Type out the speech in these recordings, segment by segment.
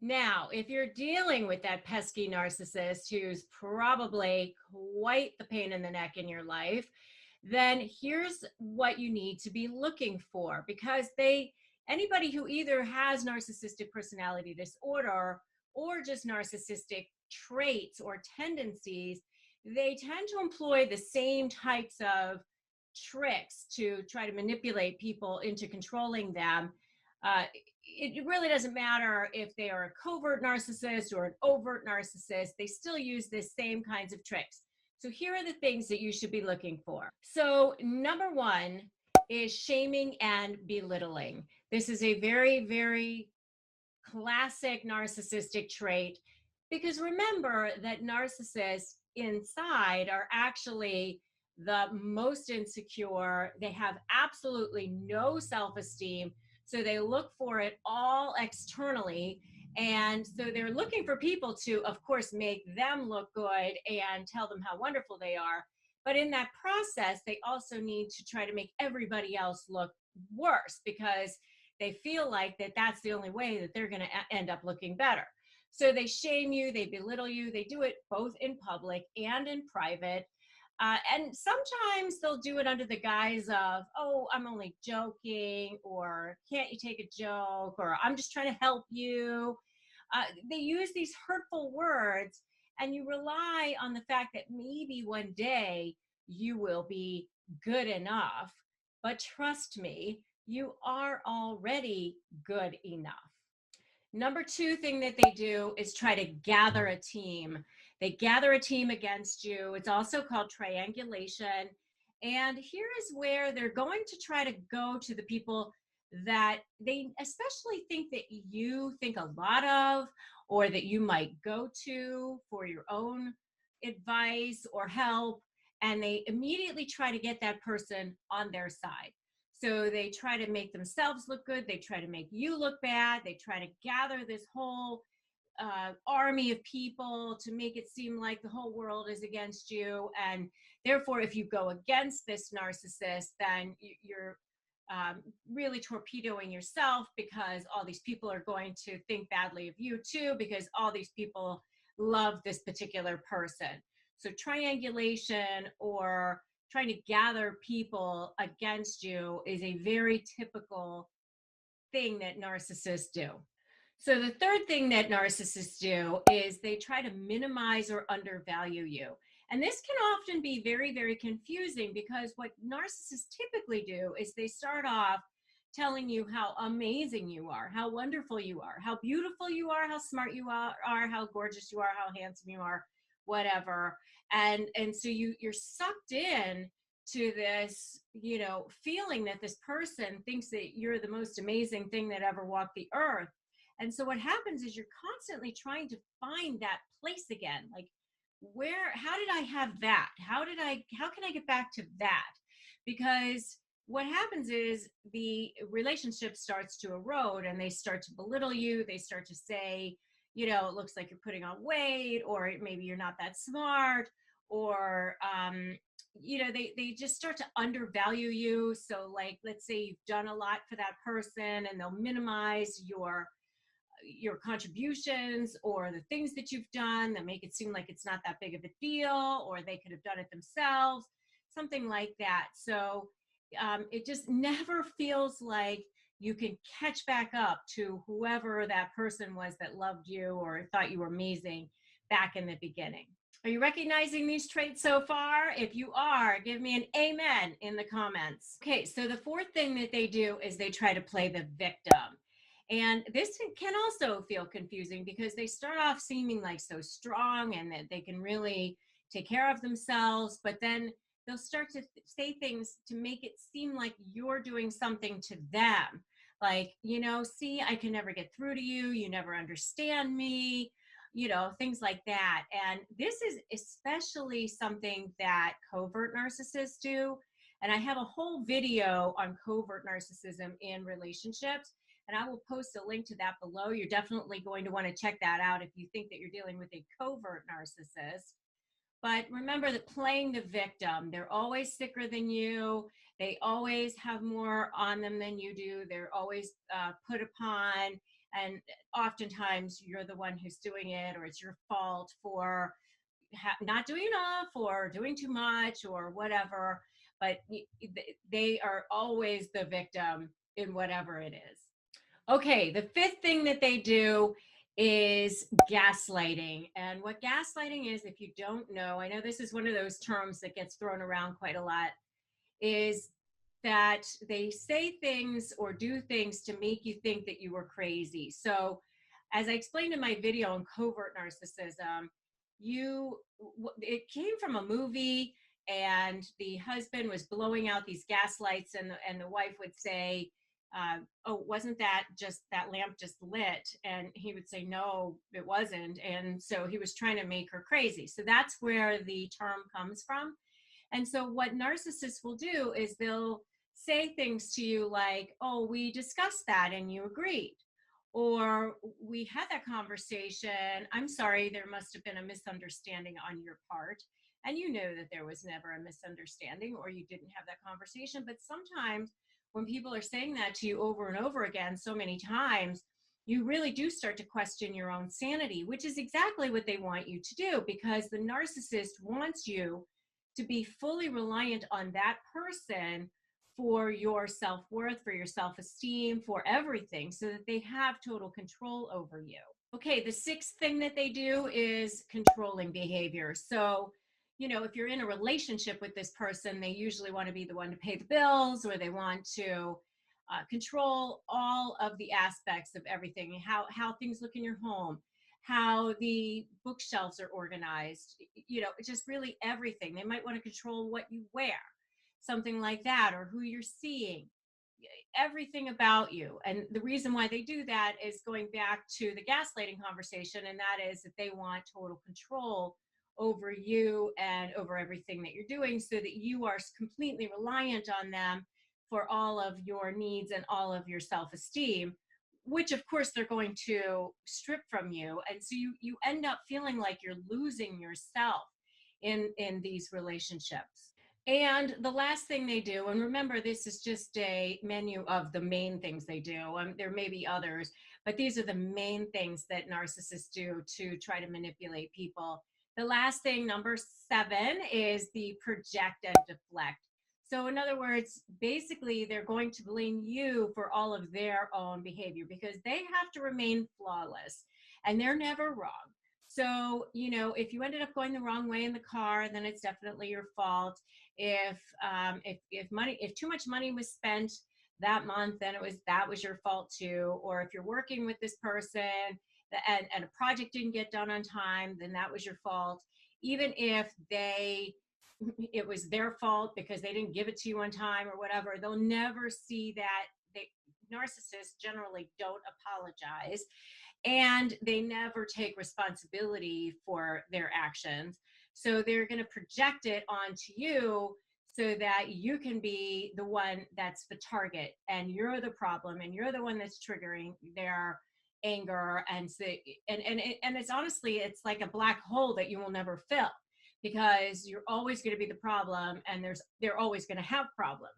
Now, if you're dealing with that pesky narcissist who's probably quite the pain in the neck in your life, then here's what you need to be looking for, because anybody who either has narcissistic personality disorder or just narcissistic traits or tendencies, they tend to employ the same types of tricks to try to manipulate people into controlling them. It really doesn't matter if they are a covert narcissist or an overt narcissist, they still use the same kinds of tricks. So here are the things that you should be looking for. So number one is shaming and belittling. This is a very, very classic narcissistic trait, because remember that narcissists inside are actually the most insecure. They have absolutely no self-esteem, so they look for it all externally. And so they're looking for people to, of course, make them look good and tell them how wonderful they are. But in that process, they also need to try to make everybody else look worse, because they feel like that's the only way that they're going to end up looking better. So they shame you, they belittle you, they do it both in public and in private. And sometimes they'll do it under the guise of, oh, I'm only joking, or can't you take a joke, or I'm just trying to help you. They use these hurtful words, and you rely on the fact that maybe one day you will be good enough. But trust me, you are already good enough. Number two thing that they do is try to gather a team. They gather a team against you. It's also called triangulation. And here is where they're going to try to go to the people that they especially think that you think a lot of, or that you might go to for your own advice or help. And they immediately try to get that person on their side. So they try to make themselves look good. They try to make you look bad. They try to gather this whole army of people to make it seem like the whole world is against you. And therefore, if you go against this narcissist, then you're really torpedoing yourself, because all these people are going to think badly of you too, because all these people love this particular person. So triangulation, or trying to gather people against you, is a very typical thing that narcissists do. So the third thing that narcissists do is they try to minimize or undervalue you. And this can often be very, very confusing, because what narcissists typically do is they start off telling you how amazing you are, how wonderful you are, how beautiful you are, how smart you are, how gorgeous you are, how handsome you are, whatever. And so you're sucked in to this, feeling that this person thinks that you're the most amazing thing that ever walked the earth. And so what happens is you're constantly trying to find that place again. Like, how did I have that? How can I get back to that? Because what happens is the relationship starts to erode, and they start to belittle you. They start to say, it looks like you're putting on weight, or maybe you're not that smart, or, they just start to undervalue you. So like, let's say you've done a lot for that person, and they'll minimize your contributions or the things that you've done, that make it seem like it's not that big of a deal, or they could have done it themselves, something like that. So it just never feels like you can catch back up to whoever that person was that loved you or thought you were amazing back in the beginning. Are you recognizing these traits so far? If you are, give me an amen in the comments. Okay, so the fourth thing that they do is they try to play the victim. And this can also feel confusing, because they start off seeming like so strong and that they can really take care of themselves, but then they'll start to say things to make it seem like you're doing something to them. Like, see, I can never get through to you. You never understand me, things like that. And this is especially something that covert narcissists do. And I have a whole video on covert narcissism in relationships, and I will post a link to that below. You're definitely going to want to check that out if you think that you're dealing with a covert narcissist. But remember that playing the victim, they're always sicker than you. They always have more on them than you do. They're always put upon, And oftentimes you're the one who's doing it, or it's your fault for not doing enough or doing too much or whatever. But they are always the victim in whatever it is. Okay, the fifth thing that they do is gaslighting. And what gaslighting is, if you don't know, I know this is one of those terms that gets thrown around quite a lot, is that they say things or do things to make you think that you were crazy. So, as I explained in my video on covert narcissism, it came from a movie, and the husband was blowing out these gaslights, and the wife would say, "Oh, wasn't that just that lamp just lit?" And he would say, "No, it wasn't." And so he was trying to make her crazy. So that's where the term comes from. And so what narcissists will do is they'll say things to you like, "Oh, we discussed that and you agreed." Or, "We had that conversation. I'm sorry, there must have been a misunderstanding on your part." And you know that there was never a misunderstanding, or you didn't have that conversation. But sometimes when people are saying that to you over and over again so many times, you really do start to question your own sanity, which is exactly what they want you to do, because the narcissist wants you to be fully reliant on that person for your self-worth, for your self-esteem, for everything, so that they have total control over you. Okay, the sixth thing that they do is controlling behavior. So, if you're in a relationship with this person, they usually want to be the one to pay the bills, or they want to control all of the aspects of everything, how things look in your home, how the bookshelves are organized, just really everything. They might want to control what you wear, something like that, or who you're seeing, everything about you. And the reason why they do that is going back to the gaslighting conversation, and that is that they want total control over you and over everything that you're doing, so that you are completely reliant on them for all of your needs and all of your self-esteem, which of course they're going to strip from you. And so you end up feeling like you're losing yourself in these relationships. And the last thing they do, and remember, this is just a menu of the main things they do. There may be others, but these are the main things that narcissists do to try to manipulate people. The last thing, number 7, is the project and deflect. So, in other words, basically, they're going to blame you for all of their own behavior, because they have to remain flawless and they're never wrong. So, if you ended up going the wrong way in the car, then it's definitely your fault. If too much money was spent that month, then that was your fault too. Or if you're working with this person and a project didn't get done on time, then that was your fault. Even if it was their fault because they didn't give it to you on time or whatever, they'll never see that. Narcissists generally don't apologize, and they never take responsibility for their actions. So they're going to project it onto you so that you can be the one that's the target, and you're the problem, and you're the one that's triggering their anger. And so, and it's honestly, it's like a black hole that you will never fill, because you're always going to be the problem, and they're always going to have problems.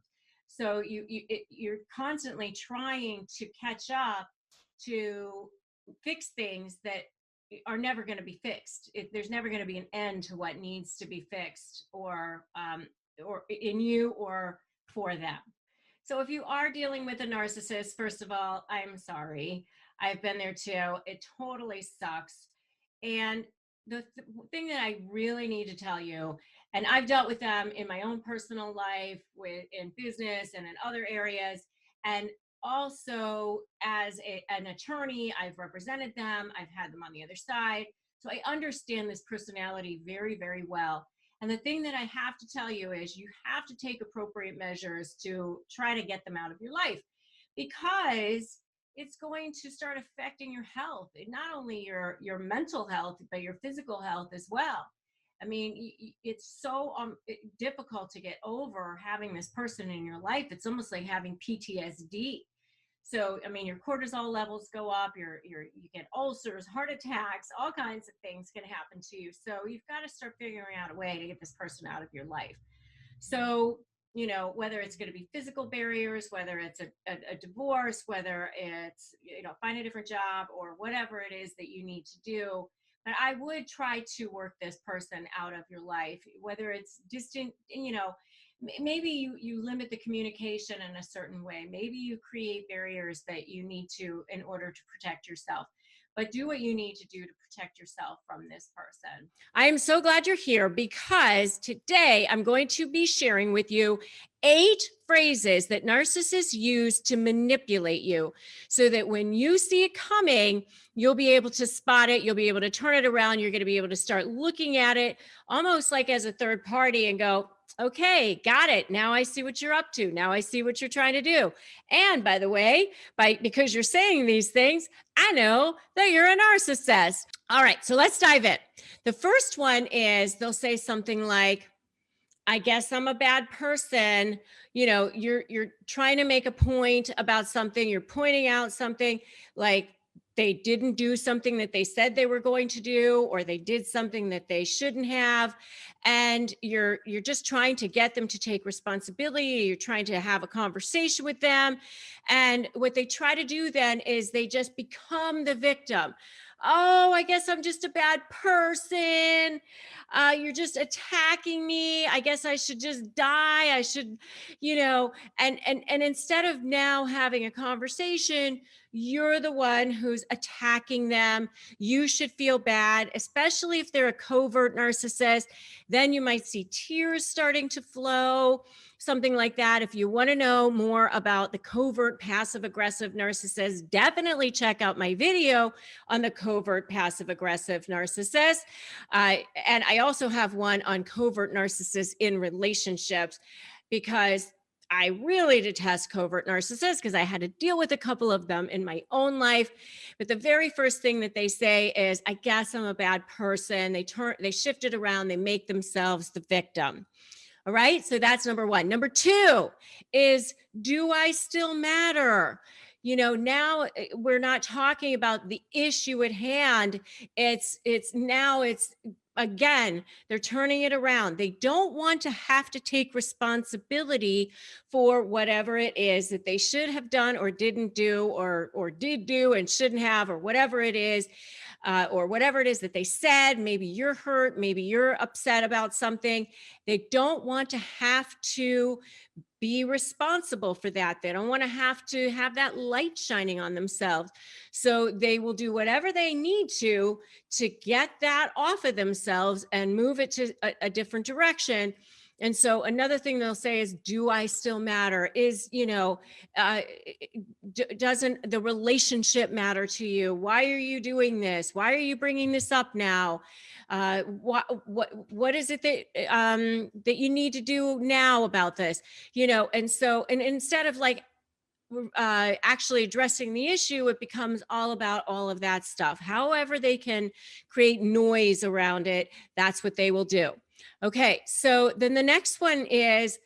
So you're constantly trying to catch up to fix things that are never going to be fixed. There's never going to be an end to what needs to be fixed, or in you or for them. So if you are dealing with a narcissist, first of all, I'm sorry. I've been there too. It totally sucks. And the thing that I really need to tell you, and I've dealt with them in my own personal life, in business and in other areas, and also as an attorney, I've represented them. I've had them on the other side. So I understand this personality very, very well. And the thing that I have to tell you is you have to take appropriate measures to try to get them out of your life, because it's going to start affecting your health, not only your mental health, but your physical health as well. I mean, it's so difficult to get over having this person in your life. It's almost like having PTSD. So, I mean, your cortisol levels go up, you get ulcers, heart attacks, all kinds of things can happen to you. So you've got to start figuring out a way to get this person out of your life. So whether it's going to be physical barriers, whether it's a divorce, whether it's, find a different job or whatever it is that you need to do. But I would try to work this person out of your life, whether it's distant, maybe you limit the communication in a certain way. Maybe you create barriers that you need to in order to protect yourself. But do what you need to do to protect yourself from this person. I am so glad you're here because today I'm going to be sharing with you 8 phrases that narcissists use to manipulate you so that when you see it coming, you'll be able to spot it. You'll be able to turn it around. You're going to be able to start looking at it almost like as a third party and go, okay, got it. Now I see what you're up to. Now I see what you're trying to do. And by the way, because you're saying these things, I know that you're a narcissist. All right, so let's dive in. The first one is they'll say something like, I guess I'm a bad person. You're trying to make a point about something. You're pointing out something like they didn't do something that they said they were going to do, or they did something that they shouldn't have. And you're just trying to get them to take responsibility. You're trying to have a conversation with them. And what they try to do then is they just become the victim. Oh, I guess I'm just a bad person. You're just attacking me. I guess I should just die. I should, and instead of now having a conversation, you're the one who's attacking them. You should feel bad, especially if they're a covert narcissist. Then you might see tears starting to flow, something like that. If you want to know more about the covert passive aggressive narcissist, definitely check out my video on the covert passive aggressive narcissist. And I also have one on covert narcissists in relationships, because I really detest covert narcissists because I had to deal with a couple of them in my own life. But the very first thing that they say is, I guess I'm a bad person. They shift it around. They make themselves the victim. All right. So that's number one. Number 2 is, do I still matter? Now we're not talking about the issue at hand. It's again, they're turning it around. They don't want to have to take responsibility for whatever it is that they should have done or didn't do, or did do and shouldn't have, or whatever it is. Or whatever it is that they said. Maybe you're hurt, maybe you're upset about something. They don't want to have to be responsible for that. They don't want to have that light shining on themselves. So they will do whatever they need to get that off of themselves and move it to a different direction. And so another thing they'll say is, do I still matter? Doesn't the relationship matter to you? Why are you doing this? Why are you bringing this up now? What is it that you need to do now about this? And instead of actually addressing the issue, it becomes all about all of that stuff. However they can create noise around it, that's what they will do. Okay, so then the next one is,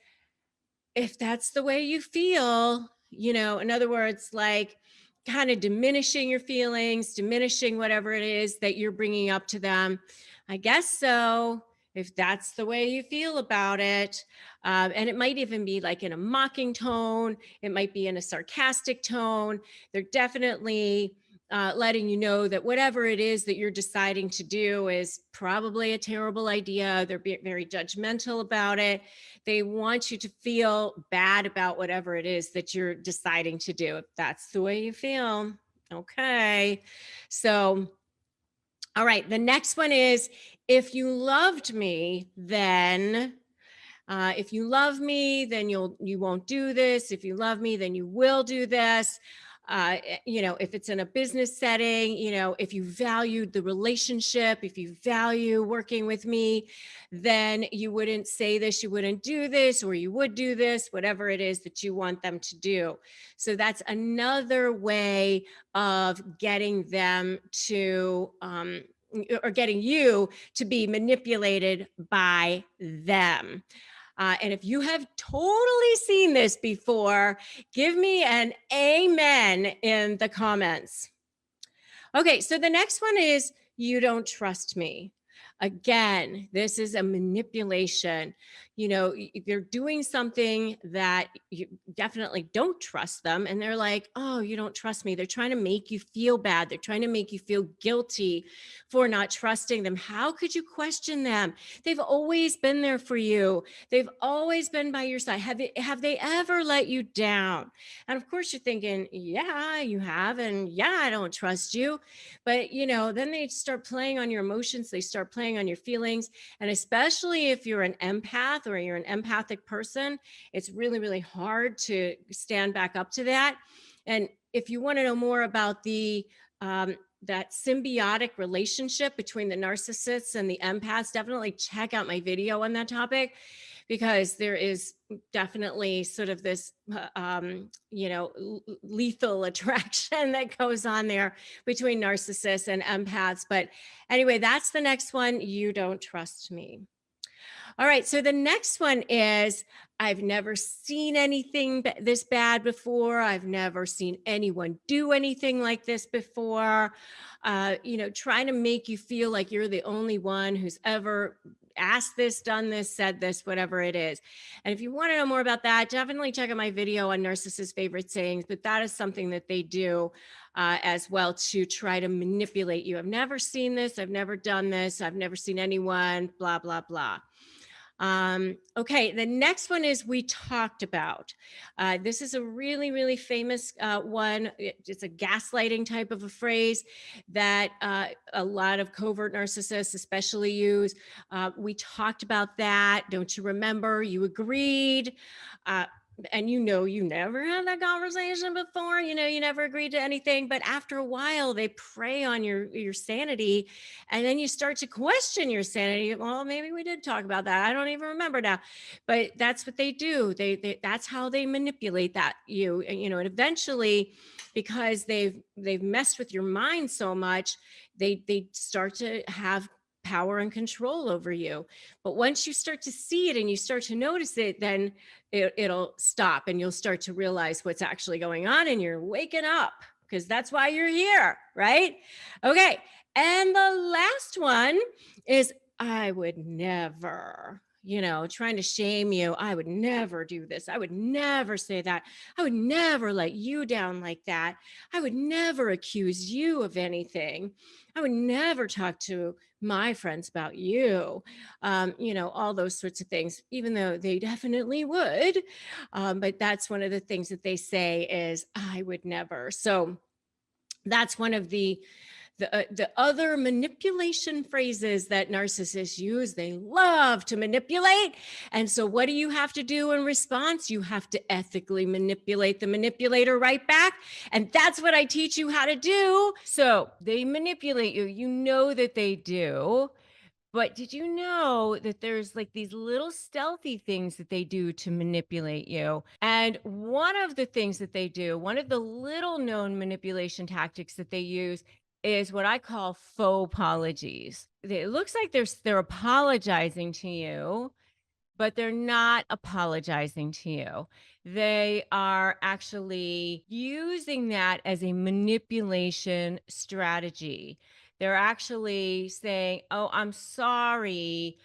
if that's the way you feel, in other words, like kind of diminishing your feelings, diminishing whatever it is that you're bringing up to them. I guess so, if that's the way you feel about it. And it might even be like in a mocking tone. It might be in a sarcastic tone. They're definitely letting you know that whatever it is that you're deciding to do is probably a terrible idea. They're very judgmental about it. They want you to feel bad about whatever it is that you're deciding to do, if that's the way you feel. Okay. So, all right. The next one is, if you loved me, then if you love me, then you won't do this. If you love me, then you will do this. If it's in a business setting, if you valued the relationship, if you value working with me, then you wouldn't say this, you wouldn't do this, or you would do this, whatever it is that you want them to do. So that's another way of getting them to, or getting you to be manipulated by them. And if you have totally seen this before, give me an amen in the comments. Okay, so the next one is, you don't trust me. Again, this is a manipulation. They're doing something that you definitely don't trust them. And they're like, oh, you don't trust me. They're trying to make you feel bad. They're trying to make you feel guilty for not trusting them. How could you question them? They've always been there for you. They've always been by your side. Have they ever let you down? And of course, you're thinking, yeah, you have. And yeah, I don't trust you. But, then they start playing on your emotions. They start playing on your feelings. And especially if you're an empath or you're an empathic person, it's really, really hard to stand back up to that. And if you want to know more about that symbiotic relationship between the narcissists and the empaths, definitely check out my video on that topic, because there is definitely sort of this, lethal attraction that goes on there between narcissists and empaths. But anyway, that's the next one. You don't trust me. All right. So the next one is, I've never seen anything this bad before. I've never seen anyone do anything like this before. Trying to make you feel like you're the only one who's ever asked this, done this, said this, whatever it is. And if you want to know more about that, definitely check out my video on narcissist favorite sayings. But that is something that they do as well, to try to manipulate you. I've never seen this. I've never done this. I've never seen anyone, blah, blah, blah. Okay, the next one is we talked about. This is a really, really famous one. It's a gaslighting type of a phrase that a lot of covert narcissists especially use. We talked about that. Don't you remember? You agreed. And you never had that conversation before, you never agreed to anything, but after a while they prey on your sanity, and then you start to question your sanity. Well, maybe we did talk about that, I don't even remember now. But that's what they do. That's how they manipulate and eventually, because they've messed with your mind so much, they start to have power and control over you. But once you start to see it and you start to notice it, then it'll stop, and you'll start to realize what's actually going on, and you're waking up, because that's why you're here, right? Okay. And the last one is, I would never, trying to shame you. I would never do this. I would never say that. I would never let you down like that. I would never accuse you of anything. I would never talk to my friends about you. All those sorts of things, even though they definitely would. But that's one of the things that they say is, I would never. So that's one of the other manipulation phrases that narcissists use. They love to manipulate. And so what do you have to do in response? You have to ethically manipulate the manipulator right back. And that's what I teach you how to do. So they manipulate you. You know that they do. But did you know that there's like these little stealthy things that they do to manipulate you? And one of the things that they do, one of the little known manipulation tactics that they use, is what I call faux apologies. It looks like they're apologizing to you, but they're not apologizing to you. They are actually using that as a manipulation strategy. They're actually saying, oh, I'm sorry,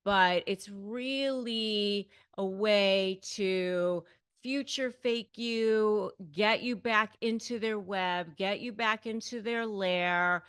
but it's really a way to future fake you, get you back into their web, get you back into their lair,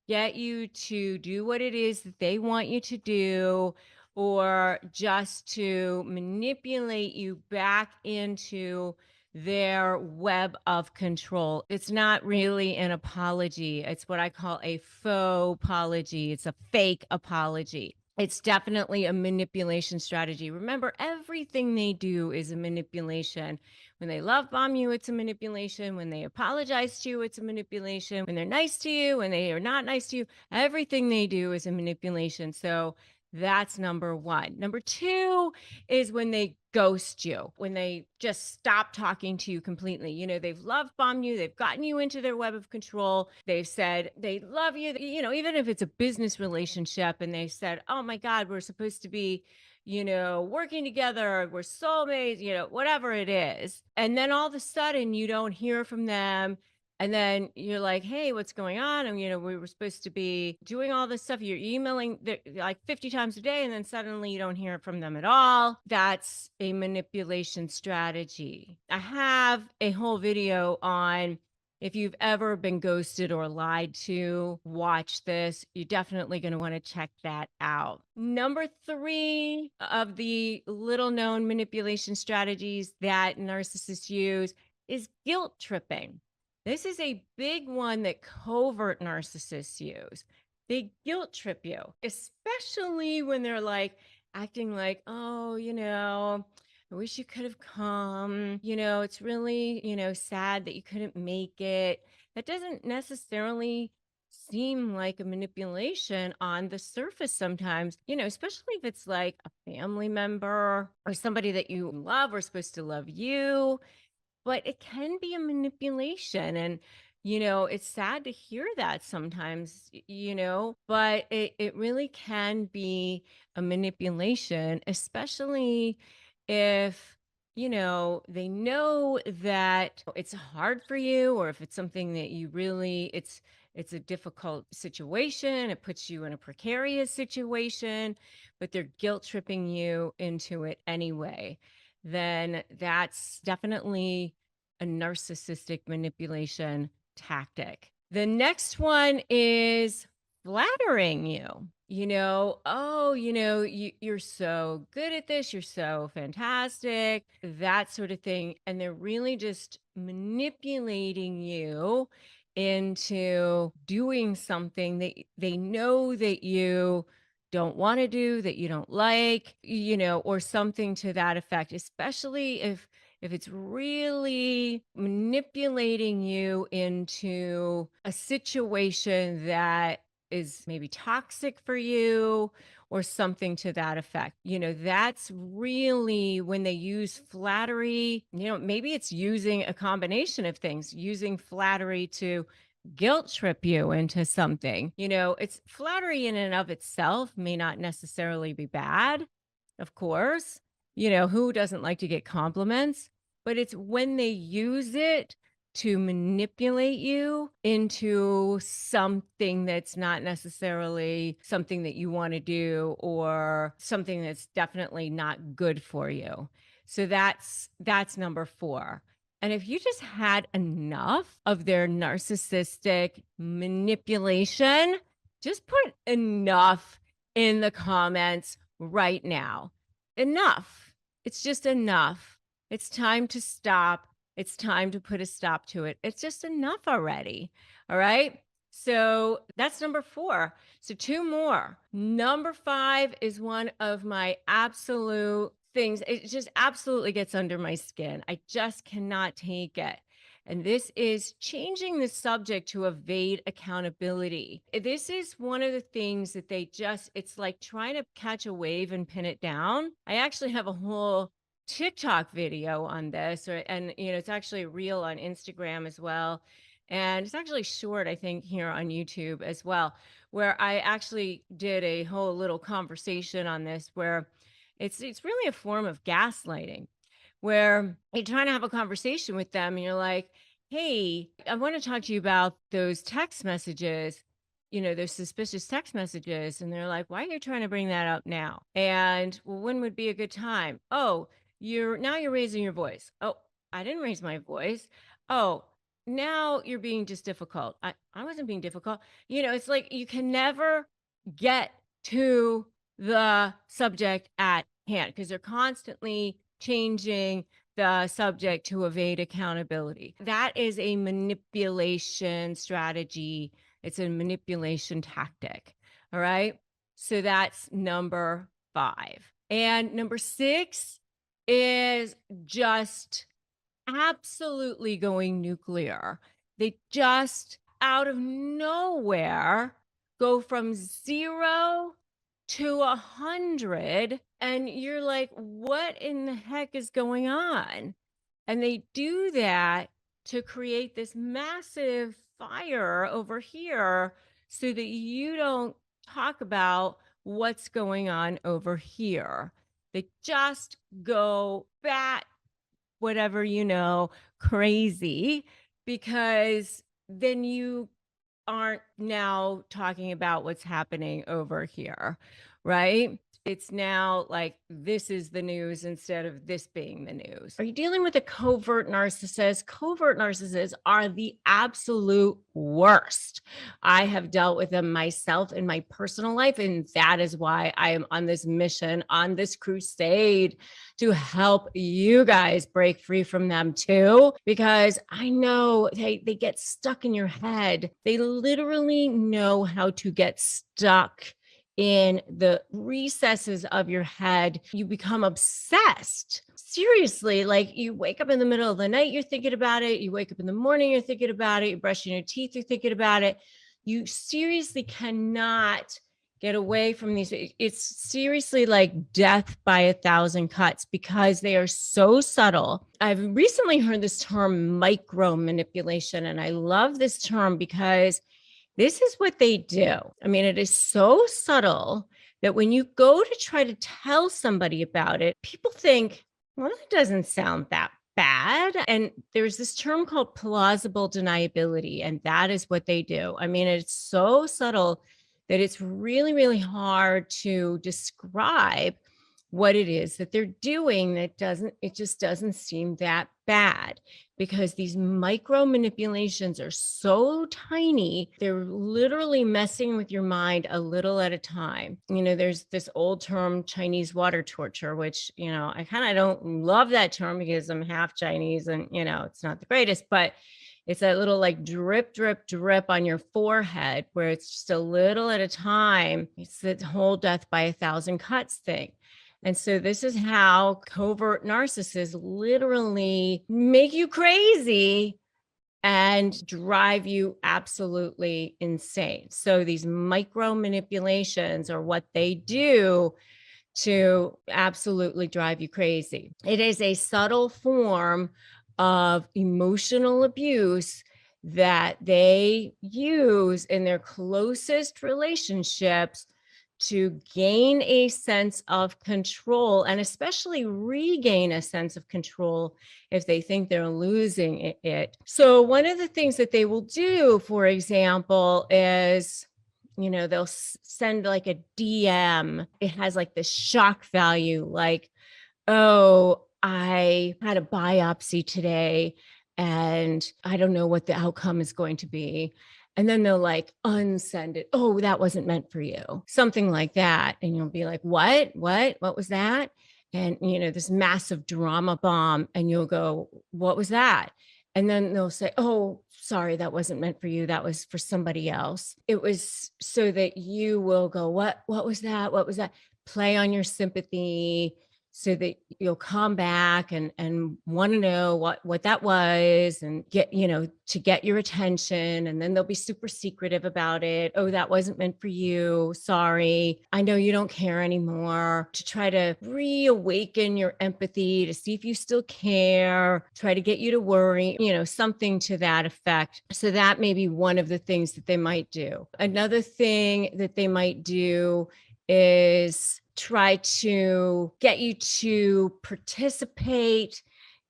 get you to do what it is that they want you to do, or just to manipulate you back into their web of control. It's not really an apology. It's what I call a faux apology. It's a fake apology. It's definitely a manipulation strategy. Remember, everything they do is a manipulation. When they love bomb you, it's a manipulation. When they apologize to you, it's a manipulation. When they're nice to you, when they are not nice to you, everything they do is a manipulation. So that's number one. Number two is when they ghost you, when they just stop talking to you completely. They've love bombed you, they've gotten you into their web of control. They've said they love you, even if it's a business relationship, and they said, oh my God, we're supposed to be, working together, we're soulmates, whatever it is. And then all of a sudden you don't hear from them. And then you're like, hey, what's going on? And, we were supposed to be doing all this stuff. You're emailing like 50 times a day, and then suddenly you don't hear from them at all. That's a manipulation strategy. I have a whole video on if you've ever been ghosted or lied to, watch this. You're definitely going to want to check that out. Number 3 of the little known manipulation strategies that narcissists use is guilt tripping. This is a big one that covert narcissists use. They guilt trip you, especially when they're like acting like, oh, I wish you could have come. It's really, sad that you couldn't make it. That doesn't necessarily seem like a manipulation on the surface sometimes, especially if it's like a family member or somebody that you love or supposed to love you, but it can be a manipulation. And, it's sad to hear that sometimes, but it really can be a manipulation, especially if, they know that it's hard for you, or if it's something that you really, it's a difficult situation. It puts you in a precarious situation, but they're guilt tripping you into it anyway. Then that's definitely a narcissistic manipulation tactic. The next one is flattering you. Oh, you're so good at this. You're so fantastic, that sort of thing. And they're really just manipulating you into doing something that they know that you don't want to do, that you don't like, or something to that effect, especially if it's really manipulating you into a situation that is maybe toxic for you or something to that effect. That's really when they use flattery. Maybe it's using a combination of things, using flattery to guilt trip you into something. It's flattery in and of itself may not necessarily be bad, of course. Who doesn't like to get compliments? But it's when they use it to manipulate you into something that's not necessarily something that you want to do, or something that's definitely not good for you. So that's number 4. And if you just had enough of their narcissistic manipulation, just put enough in the comments right now. Enough. It's just enough. It's time to stop. It's time to put a stop to it. It's just enough already. All right. So that's number 4. So 2 more. Number 5 is one of my absolute things. It just absolutely gets under my skin. I just cannot take it. And this is changing the subject to evade accountability. This is one of the things that it's like trying to catch a wave and pin it down. I actually have a whole TikTok video on this, and it's actually a reel on Instagram as well. And it's actually short, I think, here on YouTube as well, where I actually did a whole little conversation on this, where it's really a form of gaslighting, where you're trying to have a conversation with them and you're like, hey, I want to talk to you about those text messages, those suspicious text messages. And they're like, why are you trying to bring that up now? And, well, when would be a good time? Oh, you're raising your voice. Oh, I didn't raise my voice. Oh, now you're being just difficult. I wasn't being difficult. It's like you can never get to the subject at hand because they're constantly changing the subject to evade accountability. That is a manipulation strategy. It's a manipulation tactic. All right. So that's number 5. And number 6 is just absolutely going nuclear. They just out of nowhere go from 0 to 100. And you're like, what in the heck is going on? And they do that to create this massive fire over here so that you don't talk about what's going on over here. They just go bat, whatever, crazy, because then you aren't now talking about what's happening over here, right? It's now like this is the news instead of this being the news. Are you dealing with a covert narcissist? Covert narcissists are the absolute worst. I have dealt with them myself in my personal life, and that is why I am on this mission, on this crusade to help you guys break free from them too, because I know they get stuck in your head. They literally know how to get stuck in the recesses of your head. You become obsessed. Seriously, like you wake up in the middle of the night, you're thinking about it. You wake up in the morning, you're thinking about it. You're brushing your teeth, you're thinking about it. You seriously cannot get away from these. It's seriously like death by 1,000 cuts because they are so subtle. I've recently heard this term micro manipulation, and I love this term because this is what they do. I mean, it is so subtle that when you go to try to tell somebody about it, people think, well, that doesn't sound that bad. And there's this term called plausible deniability, and that is what they do. I mean, it's so subtle that it's really, really hard to describe what it is that they're doing. It just doesn't seem that bad because these micro manipulations are so tiny. They're literally messing with your mind a little at a time. There's this old term, Chinese water torture, which, I kind of don't love that term because I'm half Chinese and, it's not the greatest, but it's that little like drip, drip, drip on your forehead where it's just a little at a time. It's the whole death by 1,000 cuts thing. And so this is how covert narcissists literally make you crazy and drive you absolutely insane. So these micro manipulations are what they do to absolutely drive you crazy. It is a subtle form of emotional abuse that they use in their closest relationships to gain a sense of control and especially regain a sense of control if they think they're losing it. So one of the things that they will do, for example, is they'll send like a DM. It has like this shock value, like, oh, I had a biopsy today and I don't know what the outcome is going to be. And then they'll like unsend it. Oh, that wasn't meant for you. Something like that. And you'll be like, what was that? And, this massive drama bomb. And you'll go, what was that? And then they'll say, oh, sorry, that wasn't meant for you. That was for somebody else. It was so that you will go, what was that? What was that? Play on your sympathy so that you'll come back and want to know what that was and get, to get your attention. And then they'll be super secretive about it. Oh, that wasn't meant for you. Sorry. I know you don't care anymore, to try to reawaken your empathy, to see if you still care, try to get you to worry, something to that effect. So that may be one of the things that they might do. Another thing that they might do is try to get you to participate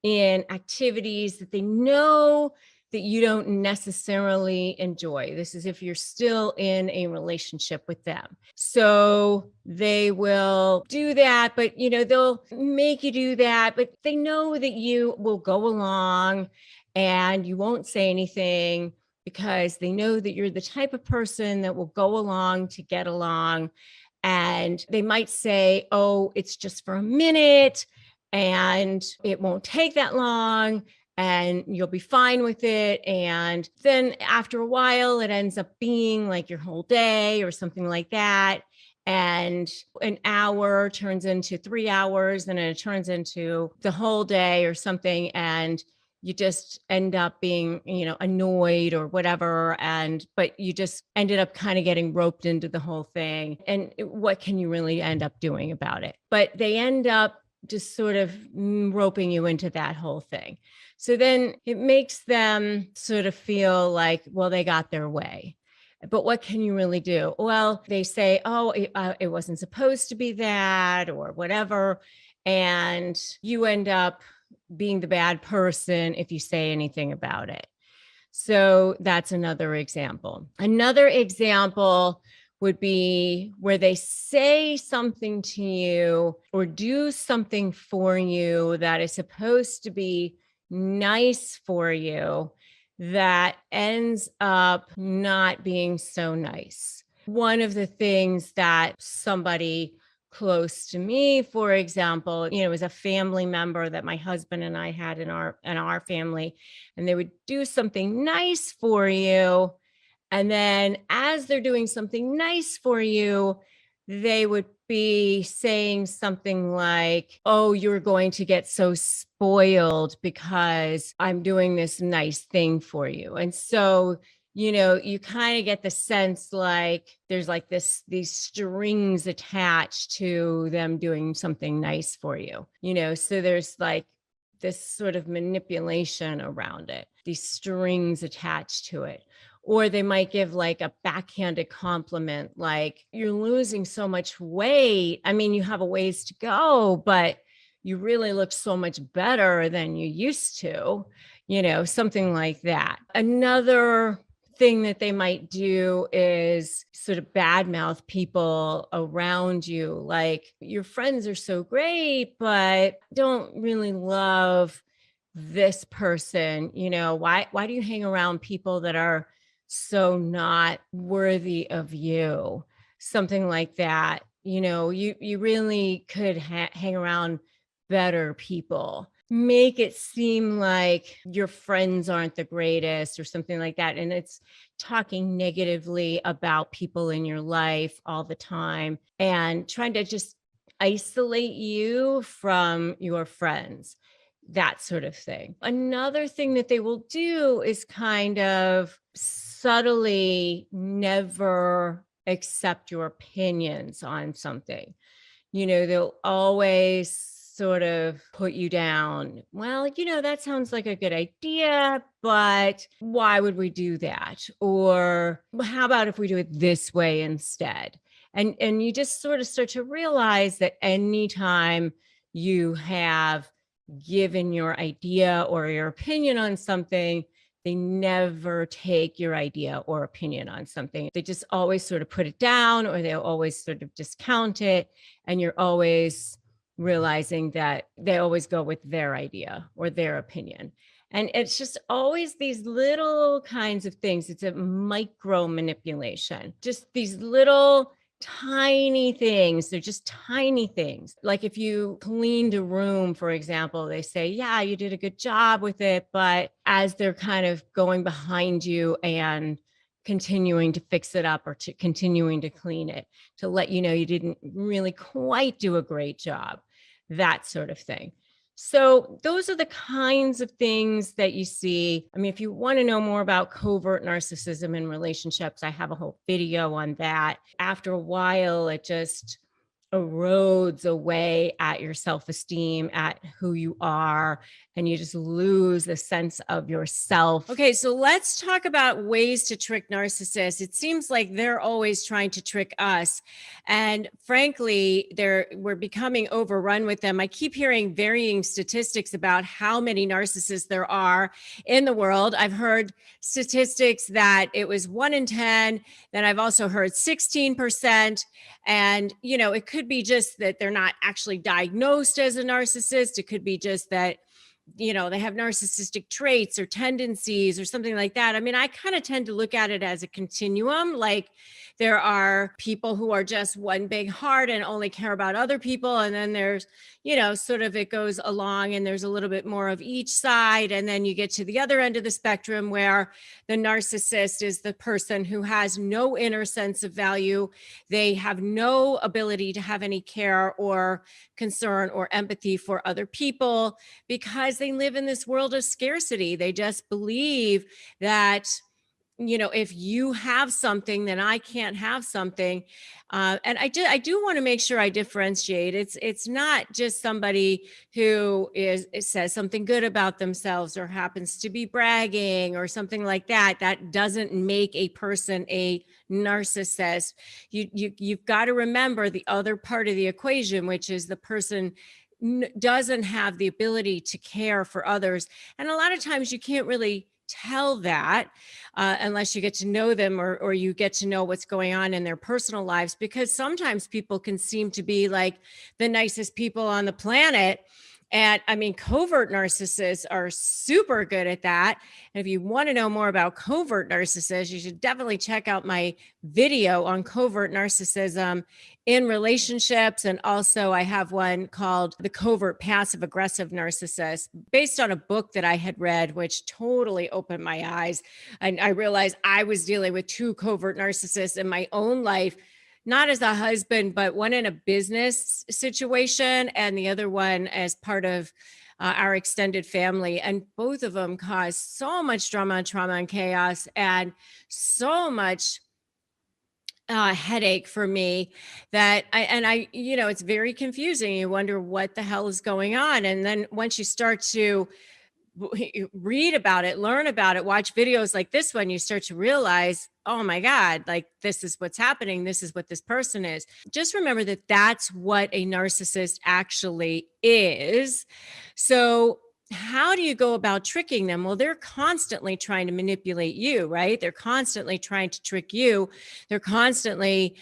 in activities that they know that you don't necessarily enjoy. This is if you're still in a relationship with them. So they will do that, but they'll make you do that, but they know that you will go along and you won't say anything because they know that you're the type of person that will go along to get along. And they might say, oh, it's just for a minute and it won't take that long and you'll be fine with it. And then after a while, it ends up being like your whole day or something like that. And an hour turns into 3 hours, and it turns into the whole day or something. And you just end up being, annoyed or whatever. But you just ended up kind of getting roped into the whole thing. And what can you really end up doing about it? But they end up just sort of roping you into that whole thing. So then it makes them sort of feel like, well, they got their way. But what can you really do? Well, they say, oh, it wasn't supposed to be that or whatever. And you end up being the bad person if you say anything about it. So that's another example. Another example would be where they say something to you or do something for you that is supposed to be nice for you that ends up not being so nice. One of the things that somebody close to me, for example, was a family member that my husband and I had in our family, and they would do something nice for you. And then as they're doing something nice for you, they would be saying something like, "Oh, you're going to get so spoiled because I'm doing this nice thing for you." And so, you kind of get the sense like there's like these strings attached to them doing something nice for you, so there's like this sort of manipulation around it, these strings attached to it. Or they might give like a backhanded compliment, like, "You're losing so much weight. I mean, you have a ways to go, but you really look so much better than you used to," something like that. Another thing that they might do is sort of badmouth people around you. Like, "Your friends are so great, but don't really love this person. Why do you hang around people that are so not worthy of you?" Something like that. You really could hang around better people. Make it seem like your friends aren't the greatest or something like that. And it's talking negatively about people in your life all the time and trying to just isolate you from your friends, that sort of thing. Another thing that they will do is kind of subtly never accept your opinions on something. They'll always sort of put you down. "Well, that sounds like a good idea, but why would we do that? Or how about if we do it this way instead?" And you just sort of start to realize that anytime you have given your idea or your opinion on something, they never take your idea or opinion on something. They just always sort of put it down, or they'll always sort of discount it. And you're always realizing that they always go with their idea or their opinion. And it's just always these little kinds of things. It's a micro manipulation, just these little tiny things. They're just tiny things. Like if you cleaned a room, for example, they say, "Yeah, you did a good job with it." But as they're kind of going behind you and continuing to fix it up or to continuing to clean it, to let you know you didn't really quite do a great job, that sort of thing. So those are the kinds of things that you see. I mean, if you want to know more about covert narcissism in relationships, I have a whole video on that. After a while, it just erodes away at your self-esteem, at who you are, and you just lose the sense of yourself. Okay, so let's talk about ways to trick narcissists. It seems like they're always trying to trick us. And frankly, we're becoming overrun with them. I keep hearing varying statistics about how many narcissists there are in the world. I've heard statistics that it was 1 in 10. Then I've also heard 16%. And, it could be just that they're not actually diagnosed as a narcissist. It could be just that, they have narcissistic traits or tendencies or something like that. I mean, I kind of tend to look at it as a continuum. Like there are people who are just one big heart and only care about other people. And then there's, sort of it goes along and there's a little bit more of each side. And then you get to the other end of the spectrum where the narcissist is the person who has no inner sense of value. They have no ability to have any care or concern or empathy for other people because they live in this world of scarcity. They just believe that, if you have something, then I can't have something. And I do want to make sure I differentiate. It's not just somebody who says something good about themselves or happens to be bragging or something like that. That doesn't make a person a narcissist. You've got to remember the other part of the equation, which is the person doesn't have the ability to care for others. And a lot of times you can't really tell that unless you get to know them, or you get to know what's going on in their personal lives, because sometimes people can seem to be like the nicest people on the planet. And I mean, covert narcissists are super good at that. And if you want to know more about covert narcissists, you should definitely check out my video on covert narcissism in relationships. And also, I have one called The Covert Passive Aggressive Narcissist, based on a book that I had read, which totally opened my eyes. And I realized I was dealing with two covert narcissists in my own life, not as a husband, but one in a business situation and the other one as part of our extended family. And both of them caused so much drama, trauma, and chaos, and so much headache for me that it's very confusing. You wonder what the hell is going on. And then once you start to read about it, learn about it, watch videos like this one, you start to realize, oh my God, like this is what's happening. This is what this person is. Just remember that that's what a narcissist actually is. So how do you go about tricking them? Well, they're constantly trying to manipulate you, right? They're constantly trying to trick you. They're constantly,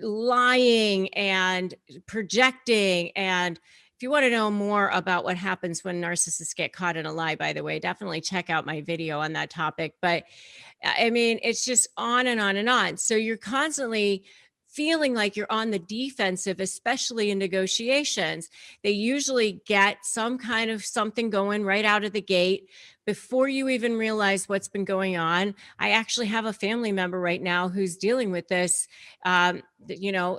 lying and projecting. And if you want to know more about what happens when narcissists get caught in a lie, by the way, definitely check out my video on that topic. But I mean, it's just on and on and on. So you're constantly feeling like you're on the defensive, especially in negotiations. They usually get some kind of something going right out of the gate before you even realize what's been going on. I actually have a family member right now who's dealing with this.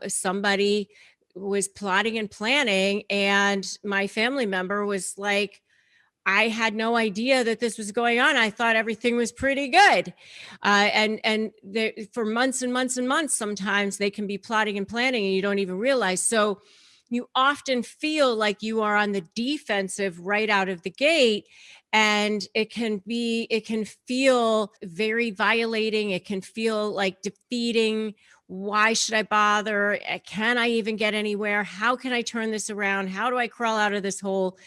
Somebody was plotting and planning, and my family member was like, I had no idea that this was going on. I thought everything was pretty good. For months and months and months, sometimes they can be plotting and planning and you don't even realize. So you often feel like you are on the defensive right out of the gate. And it can feel very violating. It can feel like defeating. Why should I bother? Can I even get anywhere? How can I turn this around? How do I crawl out of this hole?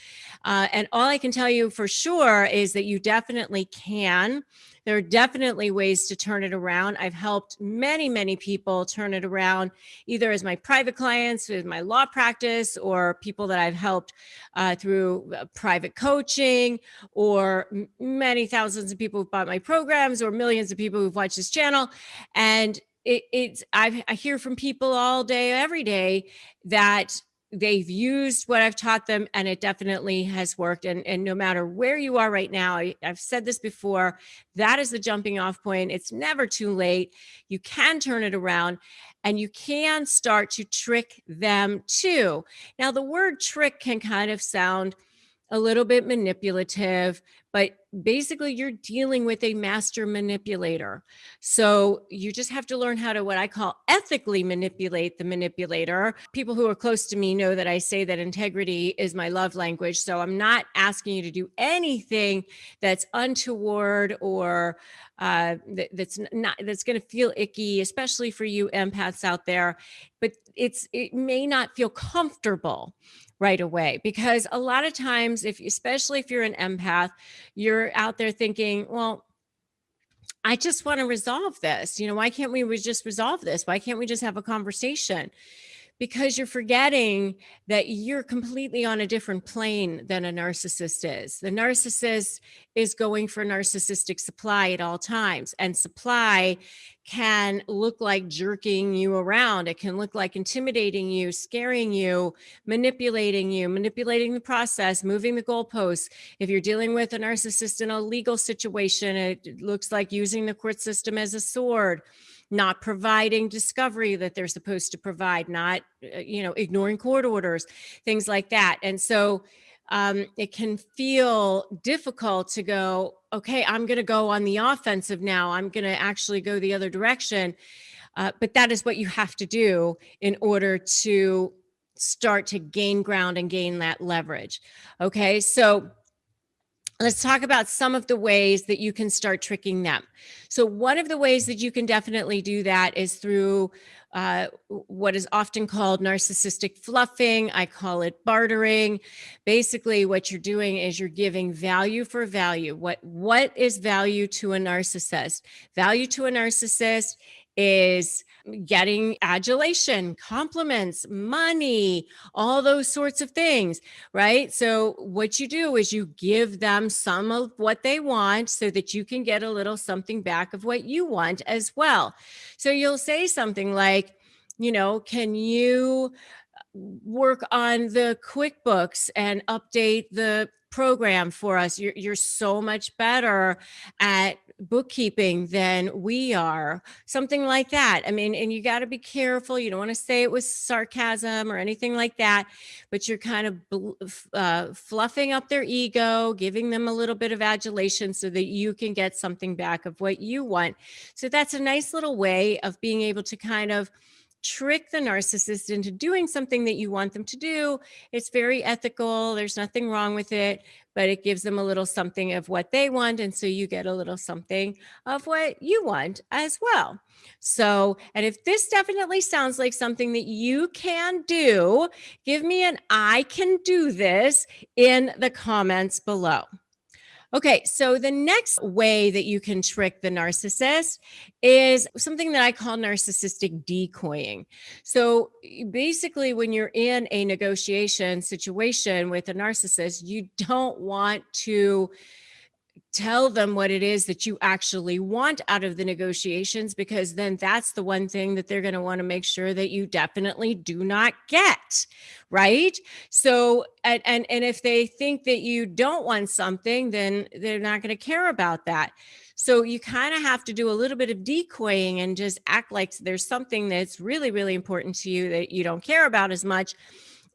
And all I can tell you for sure is that you definitely can. There are definitely ways to turn it around. I've helped many, many people turn it around, either as my private clients, with my law practice, or people that I've helped through private coaching, or many thousands of people who've bought my programs, or millions of people who've watched this channel. And I hear from people all day, every day, that they've used what I've taught them, and it definitely has worked. And no matter where you are right now, I've said this before, that is the jumping off point. It's never too late. You can turn it around, and you can start to trick them too. Now, the word trick can kind of sound a little bit manipulative, but basically you're dealing with a master manipulator. So you just have to learn how to, what I call, ethically manipulate the manipulator. People who are close to me know that I say that integrity is my love language. So I'm not asking you to do anything that's untoward or that's going to feel icky, especially for you empaths out there. But it may not feel comfortable right away, because a lot of times, especially if you're an empath, you're out there thinking, well, I just want to resolve this. Why can't we just resolve this? Why can't we just have a conversation? Because you're forgetting that you're completely on a different plane than a narcissist is. The narcissist is going for narcissistic supply at all times, and supply can look like jerking you around. It can look like intimidating you, scaring you, manipulating the process, moving the goalposts. If you're dealing with a narcissist in a legal situation, it looks like using the court system as a sword, not providing discovery that they're supposed to provide, not, ignoring court orders, things like that. And so it can feel difficult to go, okay, I'm going to go on the offensive now. I'm going to actually go the other direction. But that is what you have to do in order to start to gain ground and gain that leverage. Okay, so let's talk about some of the ways that you can start tricking them. So one of the ways that you can definitely do that is through what is often called narcissistic fluffing. I call it bartering. Basically, what you're doing is you're giving value for value. What is value to a narcissist? Value to a narcissist is getting adulation, compliments, money, all those sorts of things, right? So what you do is you give them some of what they want so that you can get a little something back of what you want as well. So you'll say something like, can you work on the QuickBooks and update the program for us? You're so much better at bookkeeping than we are, something like that. I mean, and you got to be careful. You don't want to say it with sarcasm or anything like that, but you're kind of fluffing up their ego, giving them a little bit of adulation so that you can get something back of what you want. So that's a nice little way of being able to kind of trick the narcissist into doing something that you want them to do. It's very ethical. There's nothing wrong with it, but it gives them a little something of what they want. And so you get a little something of what you want as well. So, and if this definitely sounds like something that you can do, give me an I can do this in the comments below. Okay, so the next way that you can trick the narcissist is something that I call narcissistic decoying. So basically, when you're in a negotiation situation with a narcissist, you don't want to tell them what it is that you actually want out of the negotiations, because then that's the one thing that they're going to want to make sure that you definitely do not get, right? So and if they think that you don't want something, then they're not going to care about that. So you kind of have to do a little bit of decoying and just act like there's something that's really, really important to you that you don't care about as much,